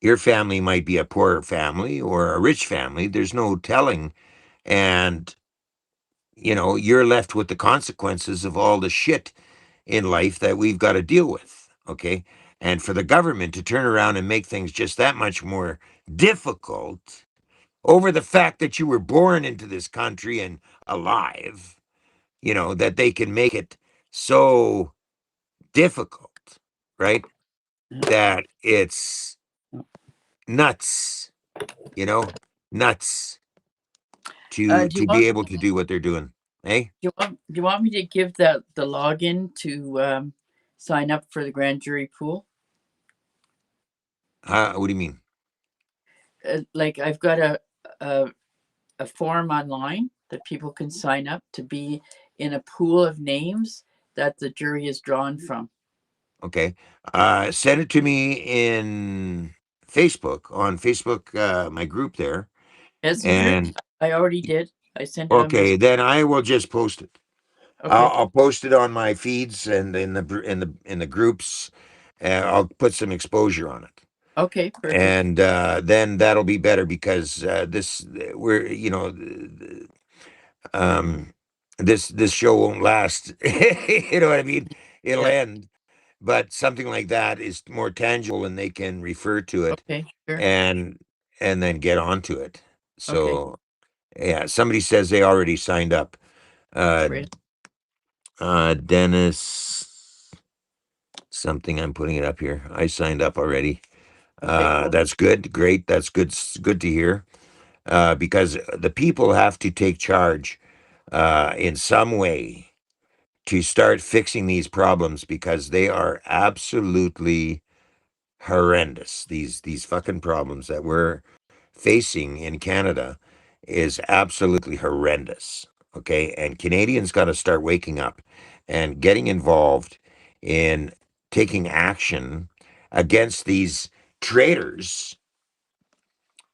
Your family might be a poor family or a rich family. There's no telling. And, you're left with the consequences of all the shit in life that we've got to deal with. Okay. And for the government to turn around and make things just that much more difficult over the fact that you were born into this country and alive, that they can make it so difficult, right? That it's nuts, you know, nuts to Do you be want able to do what they're doing. Hey, do you want me to give the login to sign up for the grand jury pool? what do you mean? Like I've got a a form online that people can sign up to be in a pool of names that the jury is drawn from. Okay, send it to me in Facebook on Facebook, my group there, Messenger, and I already did. I sent it on okay, Messenger. then I will just post it. I'll, Okay, I'll post it on my feeds and in the groups. I'll put some exposure on it, okay, perfect. and then that'll be better because this we're um, this show won't last. You know what I mean? It'll Yeah, end, but something like that is more tangible, and they can refer to it okay, sure. and then get onto it. Okay, So yeah, somebody says they already signed up. Uh, great. Dennis something. I'm putting it up here. I signed up already. Okay, cool. That's good. Great. That's good. Good to hear. Because the people have to take charge in some way to start fixing these problems because they are absolutely horrendous. These fucking problems that we're facing in Canada is absolutely horrendous. Okay, and Canadians got to start waking up and getting involved in taking action against these traitors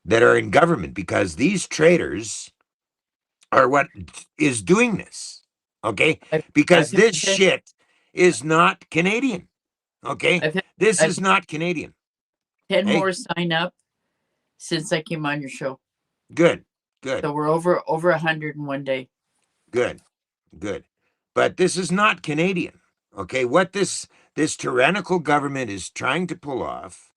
that are in government because these traitors are what is doing this. Okay, I've because had this 10, shit is not Canadian. Okay, I've had, this I've is had not Canadian. 10 Hey, more sign up since I came on your show. good, good, So we're over 100 in one day. good, good. But this is not Canadian. Okay, what this tyrannical government is trying to pull off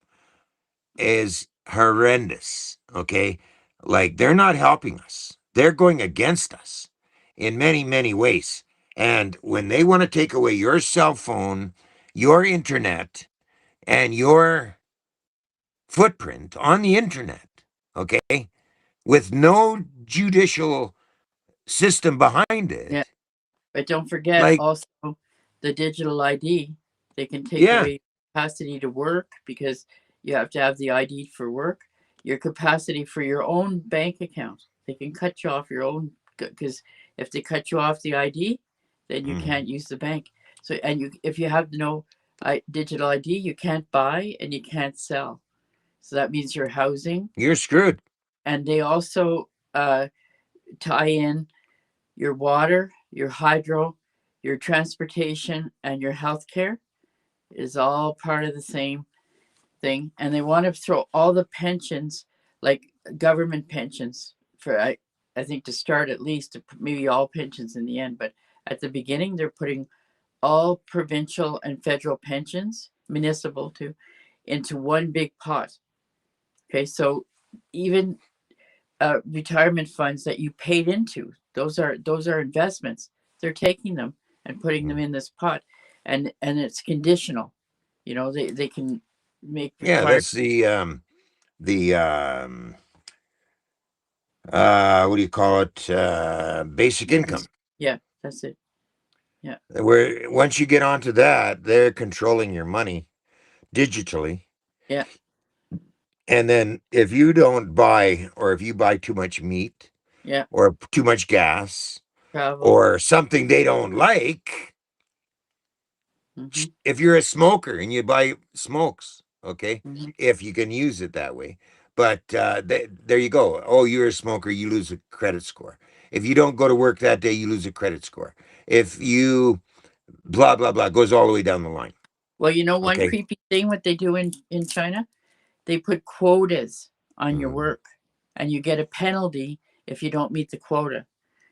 is horrendous. Okay, like they're not helping us. They're going against us in many, many ways. And when they want to take away your cell phone, your internet, and your footprint on the internet, okay, with no judicial system behind Yeah. it, But don't forget like, also the digital ID. They can take yeah, away capacity to work because you have to have the ID for work. Your capacity for your own bank account. They can cut you off your own because if they cut you off the ID, then you mhm, can't use the bank. So and you if you have no digital ID, you can't buy and you can't sell. So that means your housing, you're screwed. and they also tie in your water, your hydro, your transportation, and your healthcare is all part of the same thing. And they want to throw all the pensions, like government pensions, for I think to start at least, maybe all pensions in the end. But at the beginning, they're putting all provincial and federal pensions, municipal too, into one big pot. Okay, so even retirement funds that you paid into. Those are investments. They're taking them and putting them Mhm. in this pot, and it's conditional. They can make Yeah, required. that's the what do you call it? Basic income. Yeah, that's it. Yeah, Where once you get onto that, they're controlling your money digitally. yeah, And then if you don't buy, or if you buy too much meat yeah. or too much gas Travel. or something they don't like, Mm-hmm, if you're a smoker and you buy smokes, okay, mm-hmm. if you can use it that way. But there you go. Oh, you're a smoker, you lose a credit score. If you don't go to work that day, you lose a credit score. If you blah blah blah goes all the way down the line. Well, one Okay. creepy thing what they do in China, they put quotas on your Mm. work, and you get a penalty if you don't meet the quota.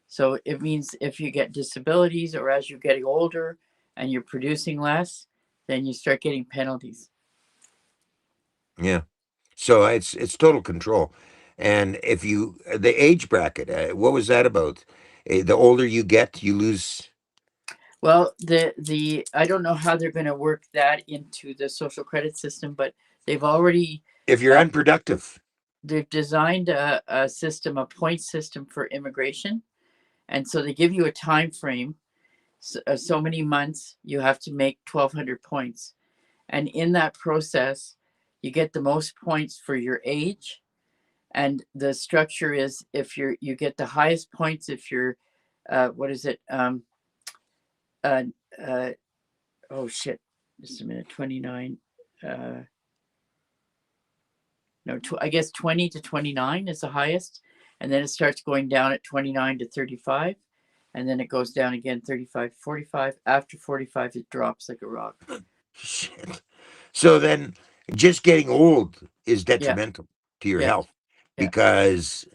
So it means if you get disabilities or as you're getting older and you're producing less, then you start getting penalties. Yeah. So it's total control. And if you the age bracket, what was that about? The older you get, you lose. Well, the I don't know how they're going to work that into the social credit system, but they've already If you're uh, unproductive. they've designed a system, a point system for immigration, and so they give you a time frame. So many months you have to make 1,200 points, and in that process, you get the most points for your age. And the structure is if you get the highest points if you're what is it uh, uh, oh shit, just a minute, 29, uh, no, I guess 20 to 29 is the highest, and then it starts going down at 29 to 35, and then it goes down again 35 to 45. After 45 it drops like a rock. Shit. So then just getting old is Yeah, detrimental to your yeah, health yeah, because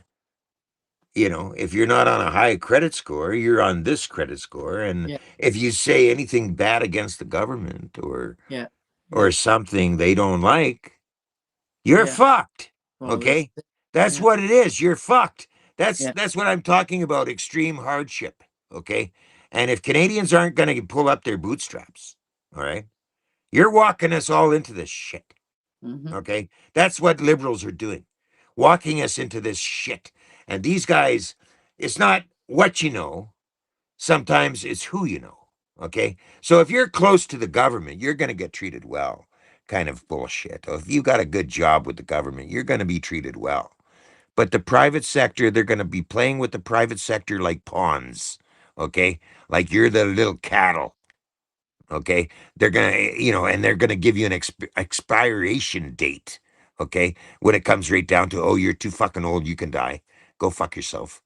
if you're not on a high credit score, you're on this credit score. And yeah, if you say anything bad against the government yeah, yeah, or something they don't like, you're yeah. fucked. Well, that's Okay? That's yeah, what it is. You're fucked. That's yeah, that's what I'm talking about, extreme hardship. Okay? And if Canadians aren't going to pull up their bootstraps, all right? You're walking us all into this shit. mm-hmm. Okay? That's what liberals are doing. Walking us into this shit. And these guys, it's not what you know, sometimes it's who you know. Okay? So if you're close to the government, you're going to get treated well. Kind of bullshit. If you got a good job with the government, you're going to be treated well. But the private sector, they're going to be playing with the private sector like pawns. Okay? Like you're the little cattle. Okay, they're gonna, and they're gonna give you an expiration date. Okay, when it comes right down to, oh, you're too fucking old, you can die. Go fuck yourself.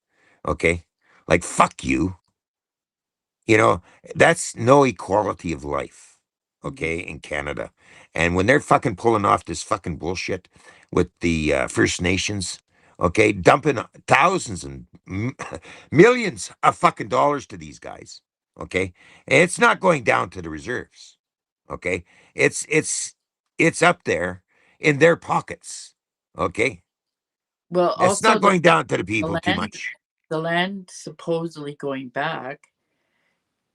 Okay, like fuck you. You know, that's no equality of life. Mm-hmm. Okay, in Canada, and when they're fucking pulling off this fucking bullshit with the First Nations, okay, dumping thousands and millions of fucking dollars to these guys. Okay, and it's not going down to the reserves. Okay, it's up there in their pockets. Okay, Well, it's also not going down to the the people too land much. the land supposedly going back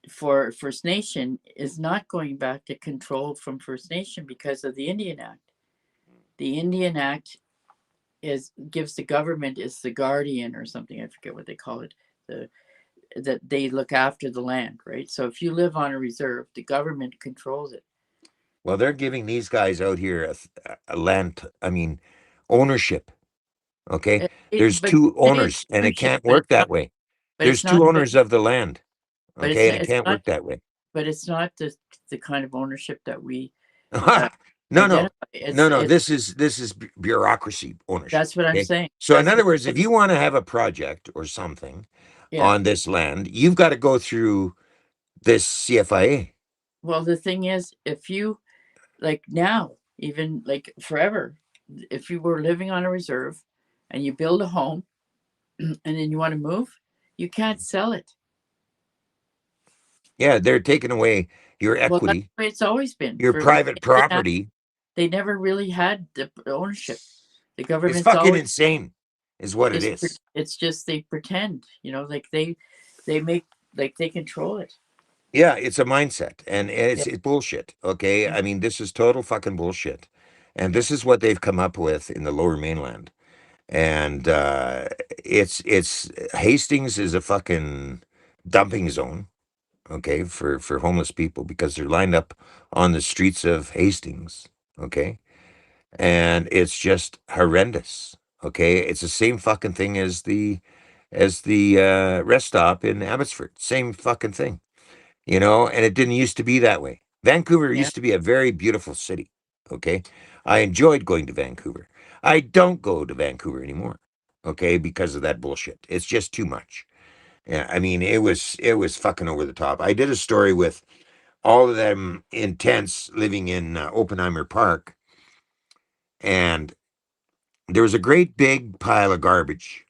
for First Nation is not going back to control from First Nation because of the Indian Act. The Indian Act is gives the government is the guardian or something. I forget what they call it. The that they look after the land, right? So if you live on a reserve, the government controls it. Well, they're giving these guys out here a land, I mean, ownership. Okay. There's But two say it's owners and it ownership, can't work that way. but There's it's two not the owners of the land. but it's Okay. And not it it's can't not work that way. but it's not the kind of ownership that we uh, No, no, identify. no, no. It's This is bureaucracy ownership. That's what I'm Okay. saying. So, in That's other what words, if you want to have a project or something yeah. on this land, you've got to go through this CFIA. Well, the thing is, if you like now, even like forever, if you were living on a reserve and you build a home and then you want to move, you can't sell it. Yeah, they're taking away your Well, that's equity, the way it's always been. your For private Indian Act, property. they never really had the ownership. The It's government's fucking always insane, is what it just is. it's just they pretend, like they make like they control it. Yeah, it's a mindset and Yeah, it's bullshit. Okay. yeah, I mean, this is total fucking bullshit. And yeah, this is what they've come up with in the lower mainland. And it's Hastings is a fucking dumping zone, okay, for homeless people because they're lined up on the streets of Hastings, okay? And it's just horrendous. Okay. It's the same fucking thing as the rest stop in Abbotsford. Same fucking thing. And it didn't used to be that way. Vancouver yeah. used to be a very beautiful city. Okay. I enjoyed going to Vancouver. I don't go to Vancouver anymore. Okay, because of that bullshit. It's just too much. Yeah, I mean, it was fucking over the top. I did a story with all of them intense living in Oppenheimer Park, And there was a great big pile of garbage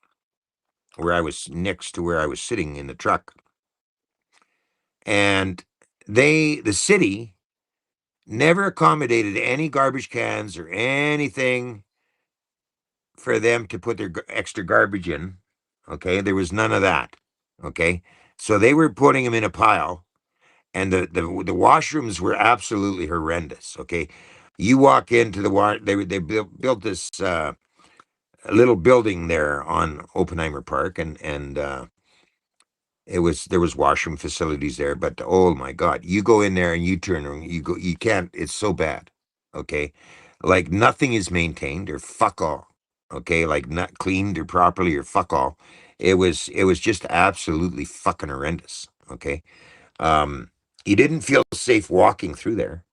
where I was next to where I was sitting in the truck. And the city never accommodated any garbage cans or anything for them to put their extra garbage in. Okay. There was none of that. Okay. So they were putting them in a pile, and the washrooms were absolutely horrendous. Okay. You walk into the they built this little building there on Oppenheimer Park, and there was washroom facilities there, but oh my god, you go in there and you turn around, you can't. It's so bad. Okay, like nothing is maintained or fuck all. Okay, like not cleaned or properly or fuck all. It was just absolutely fucking horrendous. Okay, um, you didn't feel safe walking through there.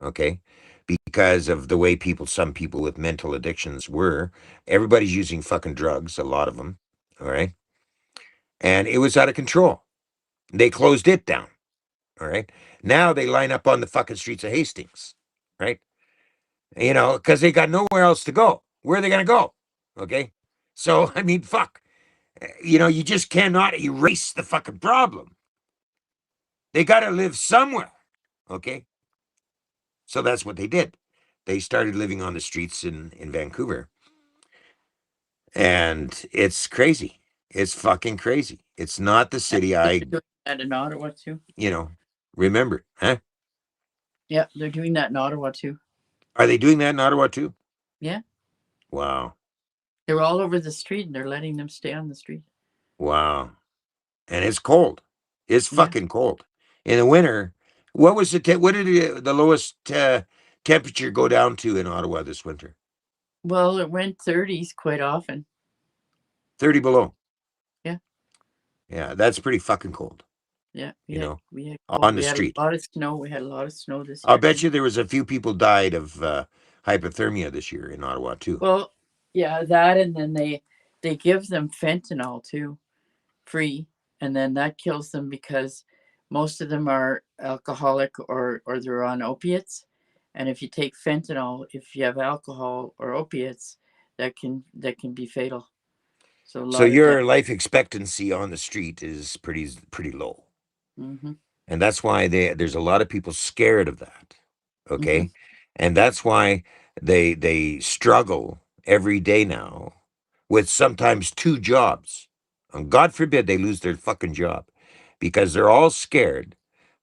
Okay, because of the way some people with mental addictions were. Everybody's using fucking drugs, a lot of them. All right, and it was out of control. They closed it down. All right. Now they line up on the fucking streets of Hastings. Right. Because they got nowhere else to go. Where are they going to go? Okay. So, I mean, fuck. You just cannot erase the fucking problem. They got to live somewhere. Okay. So that's what they did. They started living on the streets in Vancouver. And it's crazy. It's fucking crazy. It's not the I city think I, they're doing that in Ottawa too. you know, remember. Huh? Yeah, they're doing that in Ottawa too. Are they doing that in Ottawa too? Yeah, Wow. they're all over the street and they're letting them stay on the street. Wow. And it's cold. It's Yeah. fucking cold. In the winter, what did the lowest temperature go down to in Ottawa this winter? Well, it went 30s quite often. 30 below. Yeah. Yeah, that's pretty fucking cold, Yeah. you know, We had cold. on the We had a street. lot of snow. We had a lot of snow this I'll year bet too. you there was a few people died of hypothermia this year in Ottawa too. Well, yeah, that and then they give them fentanyl too, free, and then that kills them because most of them are alcoholic or they're on opiates. And if you take fentanyl, if you have alcohol or opiates, that can be fatal. So a So lot of death. your life expectancy on the street is pretty low. Hmm. And that's why there's a lot of people scared of that. Hmm. Okay. And that's why they struggle every day now with sometimes two jobs. And God forbid they lose their fucking job, because they're all scared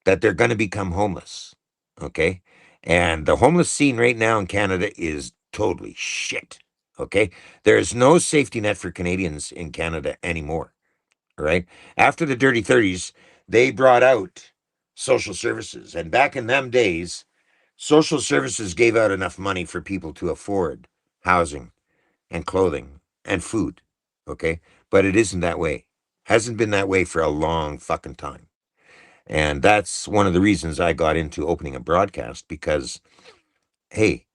that they're going to become homeless. Okay. And the homeless scene right now in Canada is totally shit. Okay. There's no safety net for Canadians in Canada anymore. Right. After the dirty 30s, they brought out social services. And back in them days, social services gave out enough money for people to afford housing and clothing and food. Okay. But it isn't that way. Hasn't been that way for a long fucking time. And that's one of the reasons I got into opening a broadcast, because, hey,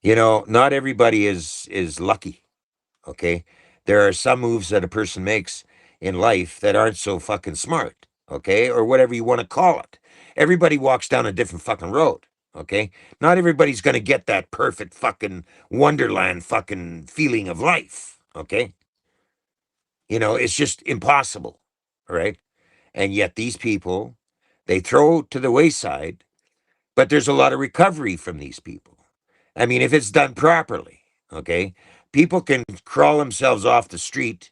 not everybody is lucky. Okay. There are some moves that a person makes in life that aren't so fucking smart. Okay. Or whatever you want to call it. Everybody walks down a different fucking road. Okay. Not everybody's going to get that perfect fucking wonderland fucking feeling of life. Okay. It's just impossible. All right. And yet these people, they throw to the wayside, but there's a lot of recovery from these people. I mean, if it's done properly. Okay. People can crawl themselves off the street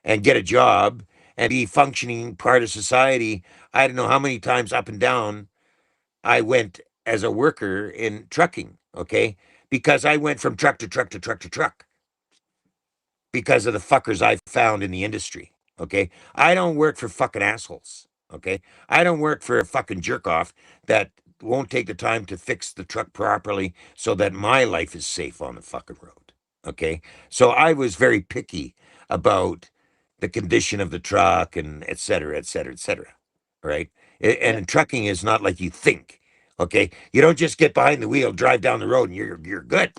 and get a job and be functioning part of society. I don't know how many times up and down I went as a worker in trucking, okay? Because I went from truck to truck to truck to truck because of the fuckers I found in the industry, okay? I don't work for fucking assholes, okay? I don't work for a fucking jerk off that won't take the time to fix the truck properly so that my life is safe on the fucking road, okay? So I was very picky about the condition of the truck and et cetera, et cetera, et cetera, right? And Yeah. in trucking is not like you think, okay? You don't just get behind the wheel, drive down the road, and you're good.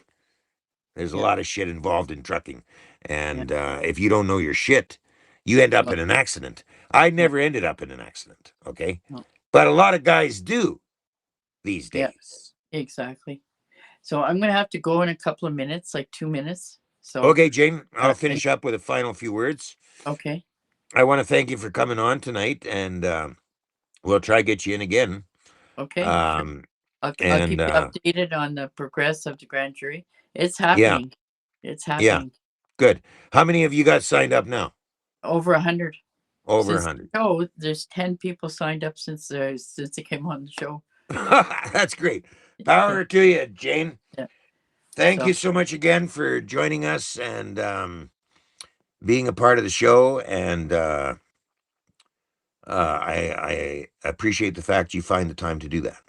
There's a Yeah. lot of shit involved in trucking. Yeah. And if you don't know your shit, you end up Well, in an accident. I yeah. never ended up in an accident. Okay. No. But a lot of guys do these Yeah. days. Exactly. So I'm going to have to go in a couple of minutes, like 2 minutes. So, Okay, Jane, I'll and finish up with a final few words. okay, I want to thank you for coming on tonight, and we'll try to get you in again. okay. Um, I'll and keep you updated on the progress of the grand jury. It's yeah, happening. It's yeah, happening. good. How many of you got signed up now? Over 100 Over since 100. the show. There's 10 people signed up since they came on the show. That's great. Yeah, Power to you, Jane. yeah. Thank you So so much again for joining us and being a part of the show. And I appreciate the fact you find the time to do that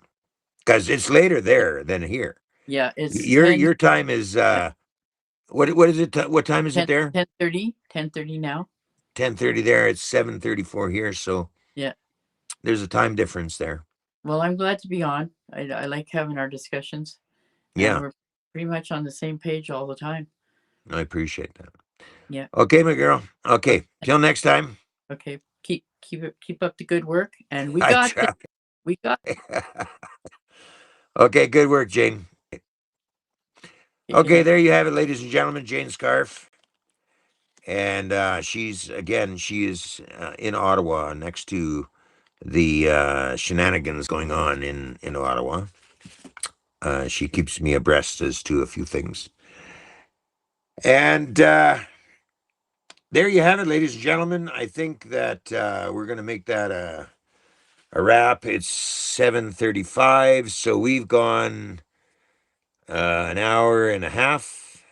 because it's later there than here. yeah, it's Your time is yeah, what is it? What time is it 10 there? 10:30, 10:30 now. 10:30 there. It's 7:34 here. So Yeah. there's a time difference there. Well, I'm glad to be on. I like having our discussions, and Yeah, we're pretty much on the same page all the time. I appreciate that. Yeah. Okay, my girl. Okay, till next time. Okay. Keep up the good work, and we I got this. try. We got. Okay, good work, Jane. Okay, good Okay, night. there you have it, ladies and gentlemen. Jane Scarf, and she is in Ottawa, next to the shenanigans going on in Ottawa. She keeps me abreast as to a few things, and there you have it, ladies and gentlemen. I think that we're going to make that a wrap. It's 7:35, so we've gone an hour and a half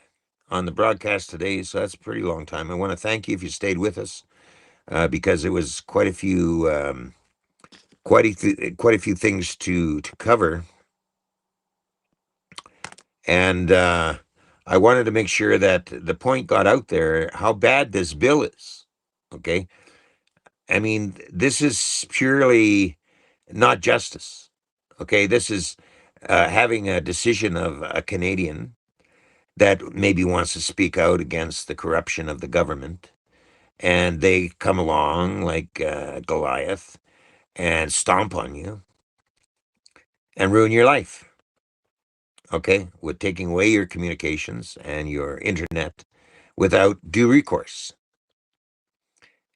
on the broadcast today, so that's a pretty long time. I want to thank you if you stayed with us because it was quite a few things to cover, and I wanted to make sure that the point got out there how bad this bill is. Okay, I mean this is purely not justice. Okay, this is having a decision of a Canadian that maybe wants to speak out against the corruption of the government, and they come along like Goliath and stomp on you and ruin your life. Okay, with taking away your communications and your internet without due recourse.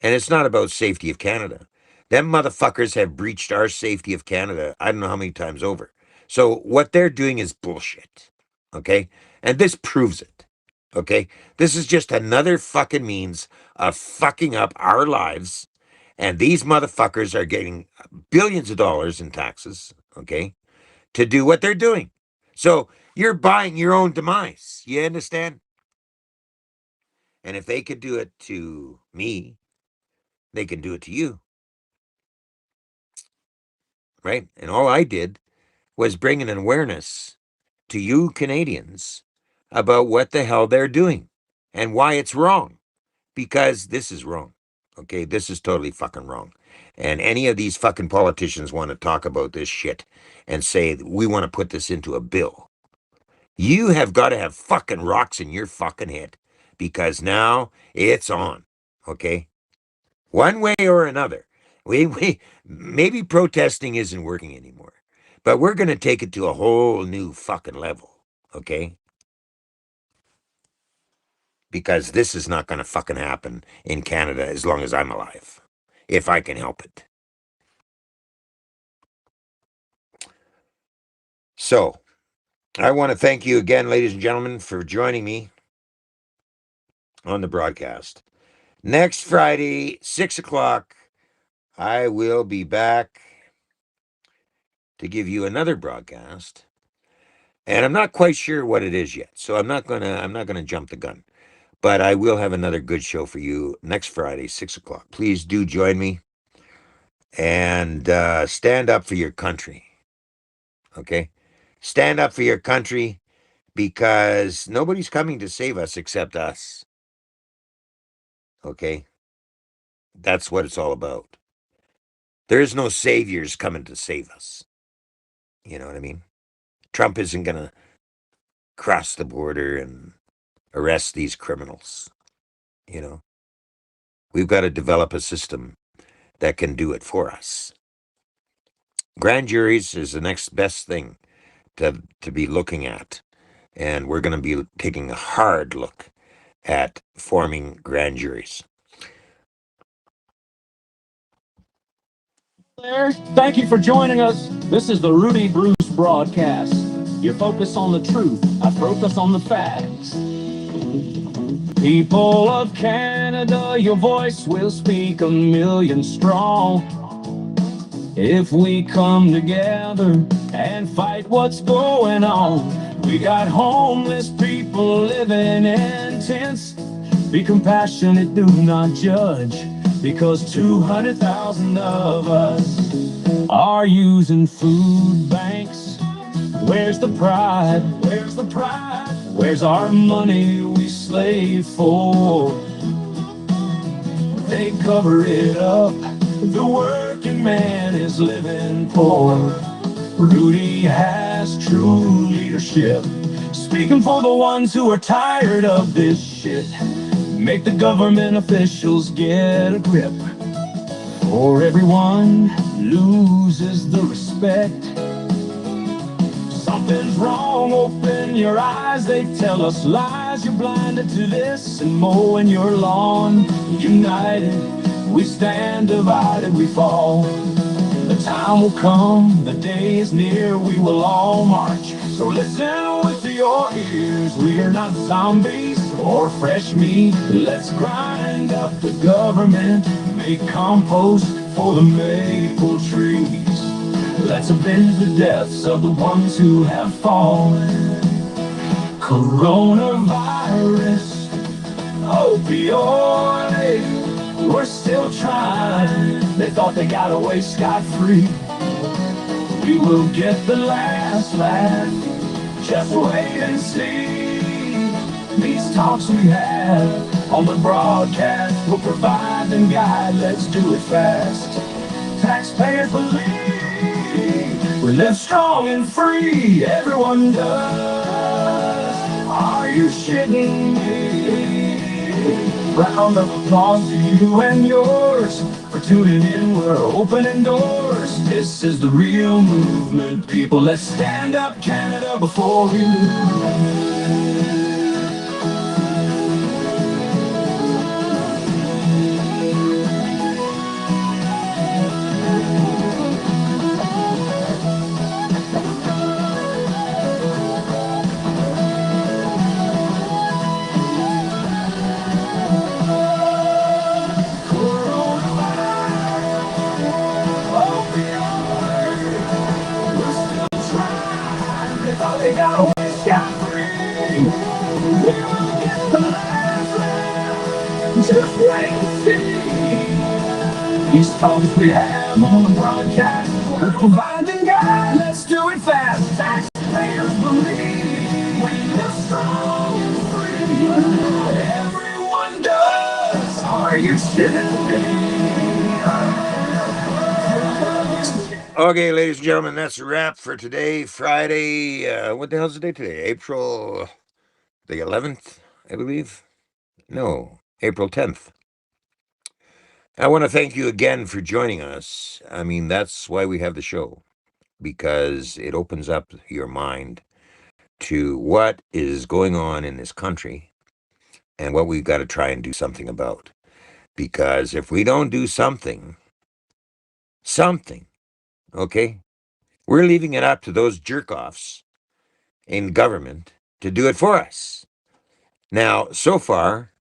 And it's not about safety of Canada. Them motherfuckers have breached our safety of Canada I don't know how many times over. So what they're doing is bullshit. Okay? And this proves it. Okay? This is just another fucking means of fucking up our lives. And these motherfuckers are getting billions of dollars in taxes, okay, to do what they're doing. So you're buying your own demise. You understand? And if they could do it to me, they can do it to you, right? And all I did was bring an awareness to you Canadians about what the hell they're doing and why it's wrong. Because this is wrong. Okay, this is totally fucking wrong. And any of these fucking politicians want to talk about this shit and say we want to put this into a bill. You have got to have fucking rocks in your fucking head because now it's on. Okay, one way or another. We maybe protesting isn't working anymore, but we're gonna take it to a whole new fucking level. Okay, because this is not gonna fucking happen in Canada as long as I'm alive, if I can help it. So I want to thank you again, ladies and gentlemen, for joining me on the broadcast. Next Friday, 6 o'clock, I will be back to give you another broadcast. And I'm not quite sure what it is yet. So I'm not gonna jump the gun. But I will have another good show for you next Friday, 6 o'clock. Please do join me and stand up for your country. Okay? Stand up for your country because nobody's coming to save us except us. Okay? That's what it's all about. There is no saviors coming to save us. You know what I mean? Trump isn't going to cross the border and arrest these criminals. You know, we've got to develop a system that can do it for us. Grand juries is the next best thing to be looking at. And we're going to be taking a hard look at forming grand juries. Thank you for joining us. This is the Rudy Bruce broadcast. You focus on the truth, I focus on the facts. People of Canada, your voice will speak a million strong. If we come together and fight what's going on, we got homeless people living in tents. Be compassionate, do not judge, because 200,000 of us are using food banks. Where's the pride? Where's the pride? Where's our money we slave for? They cover it up. The working man is living poor. Rudy has true leadership, speaking for the ones who are tired of this shit. Make the government officials get a grip, or everyone loses the respect. Something's wrong, open your eyes. They tell us lies, you're blinded to this and mowing your lawn. United, we stand, divided we fall. The time will come, the day is near, we will all march. So listen with your ears, we are not zombies or fresh meat. Let's grind up the government, make compost for the maple trees. Let's avenge the deaths of the ones who have fallen. Coronavirus, opioid, we're still trying. They thought they got away scot-free. We will get the last laugh, just wait and see. These talks we have on the broadcast will provide and guide. Let's do it fast. Taxpayers believe we live strong and free. Everyone does. Are you shitting me? Round of applause to you and yours for tuning in. We're opening doors. This is the real movement, people. Let's stand up, Canada, before we lose. They got away scot-free. We will get the last laugh, just wait and see. These talks we have on the broadcast will provide the guide. Let's do it fast. Taxpayers believe we live strong and free. Everyone does. Are you kidding me? Okay, ladies and gentlemen, that's a wrap for today, Friday. What the hell's the date today? April the 11th, I believe. No, April 10th. I want to thank you again for joining us. I mean, that's why we have the show, because it opens up your mind to what is going on in this country and what we've got to try and do something about. Because if we don't do something, okay, we're leaving it up to those jerk-offs in government to do it for us. Now, so far,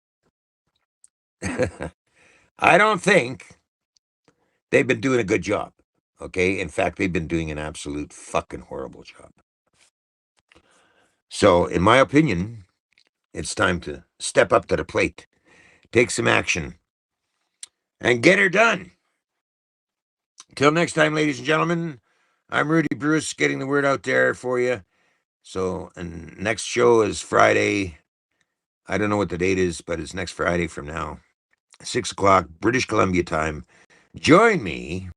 I don't think they've been doing a good job, okay? In fact, they've been doing an absolute fucking horrible job. So, in my opinion, it's time to step up to the plate, take some action, and get her done. Till next time, ladies and gentlemen, I'm Rudy Bruce, getting the word out there for you. So, and next show is Friday. I don't know what the date is, but it's next Friday from now, 6 o'clock, British Columbia time. Join me,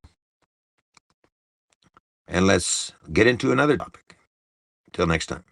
and let's get into another topic. Till next time.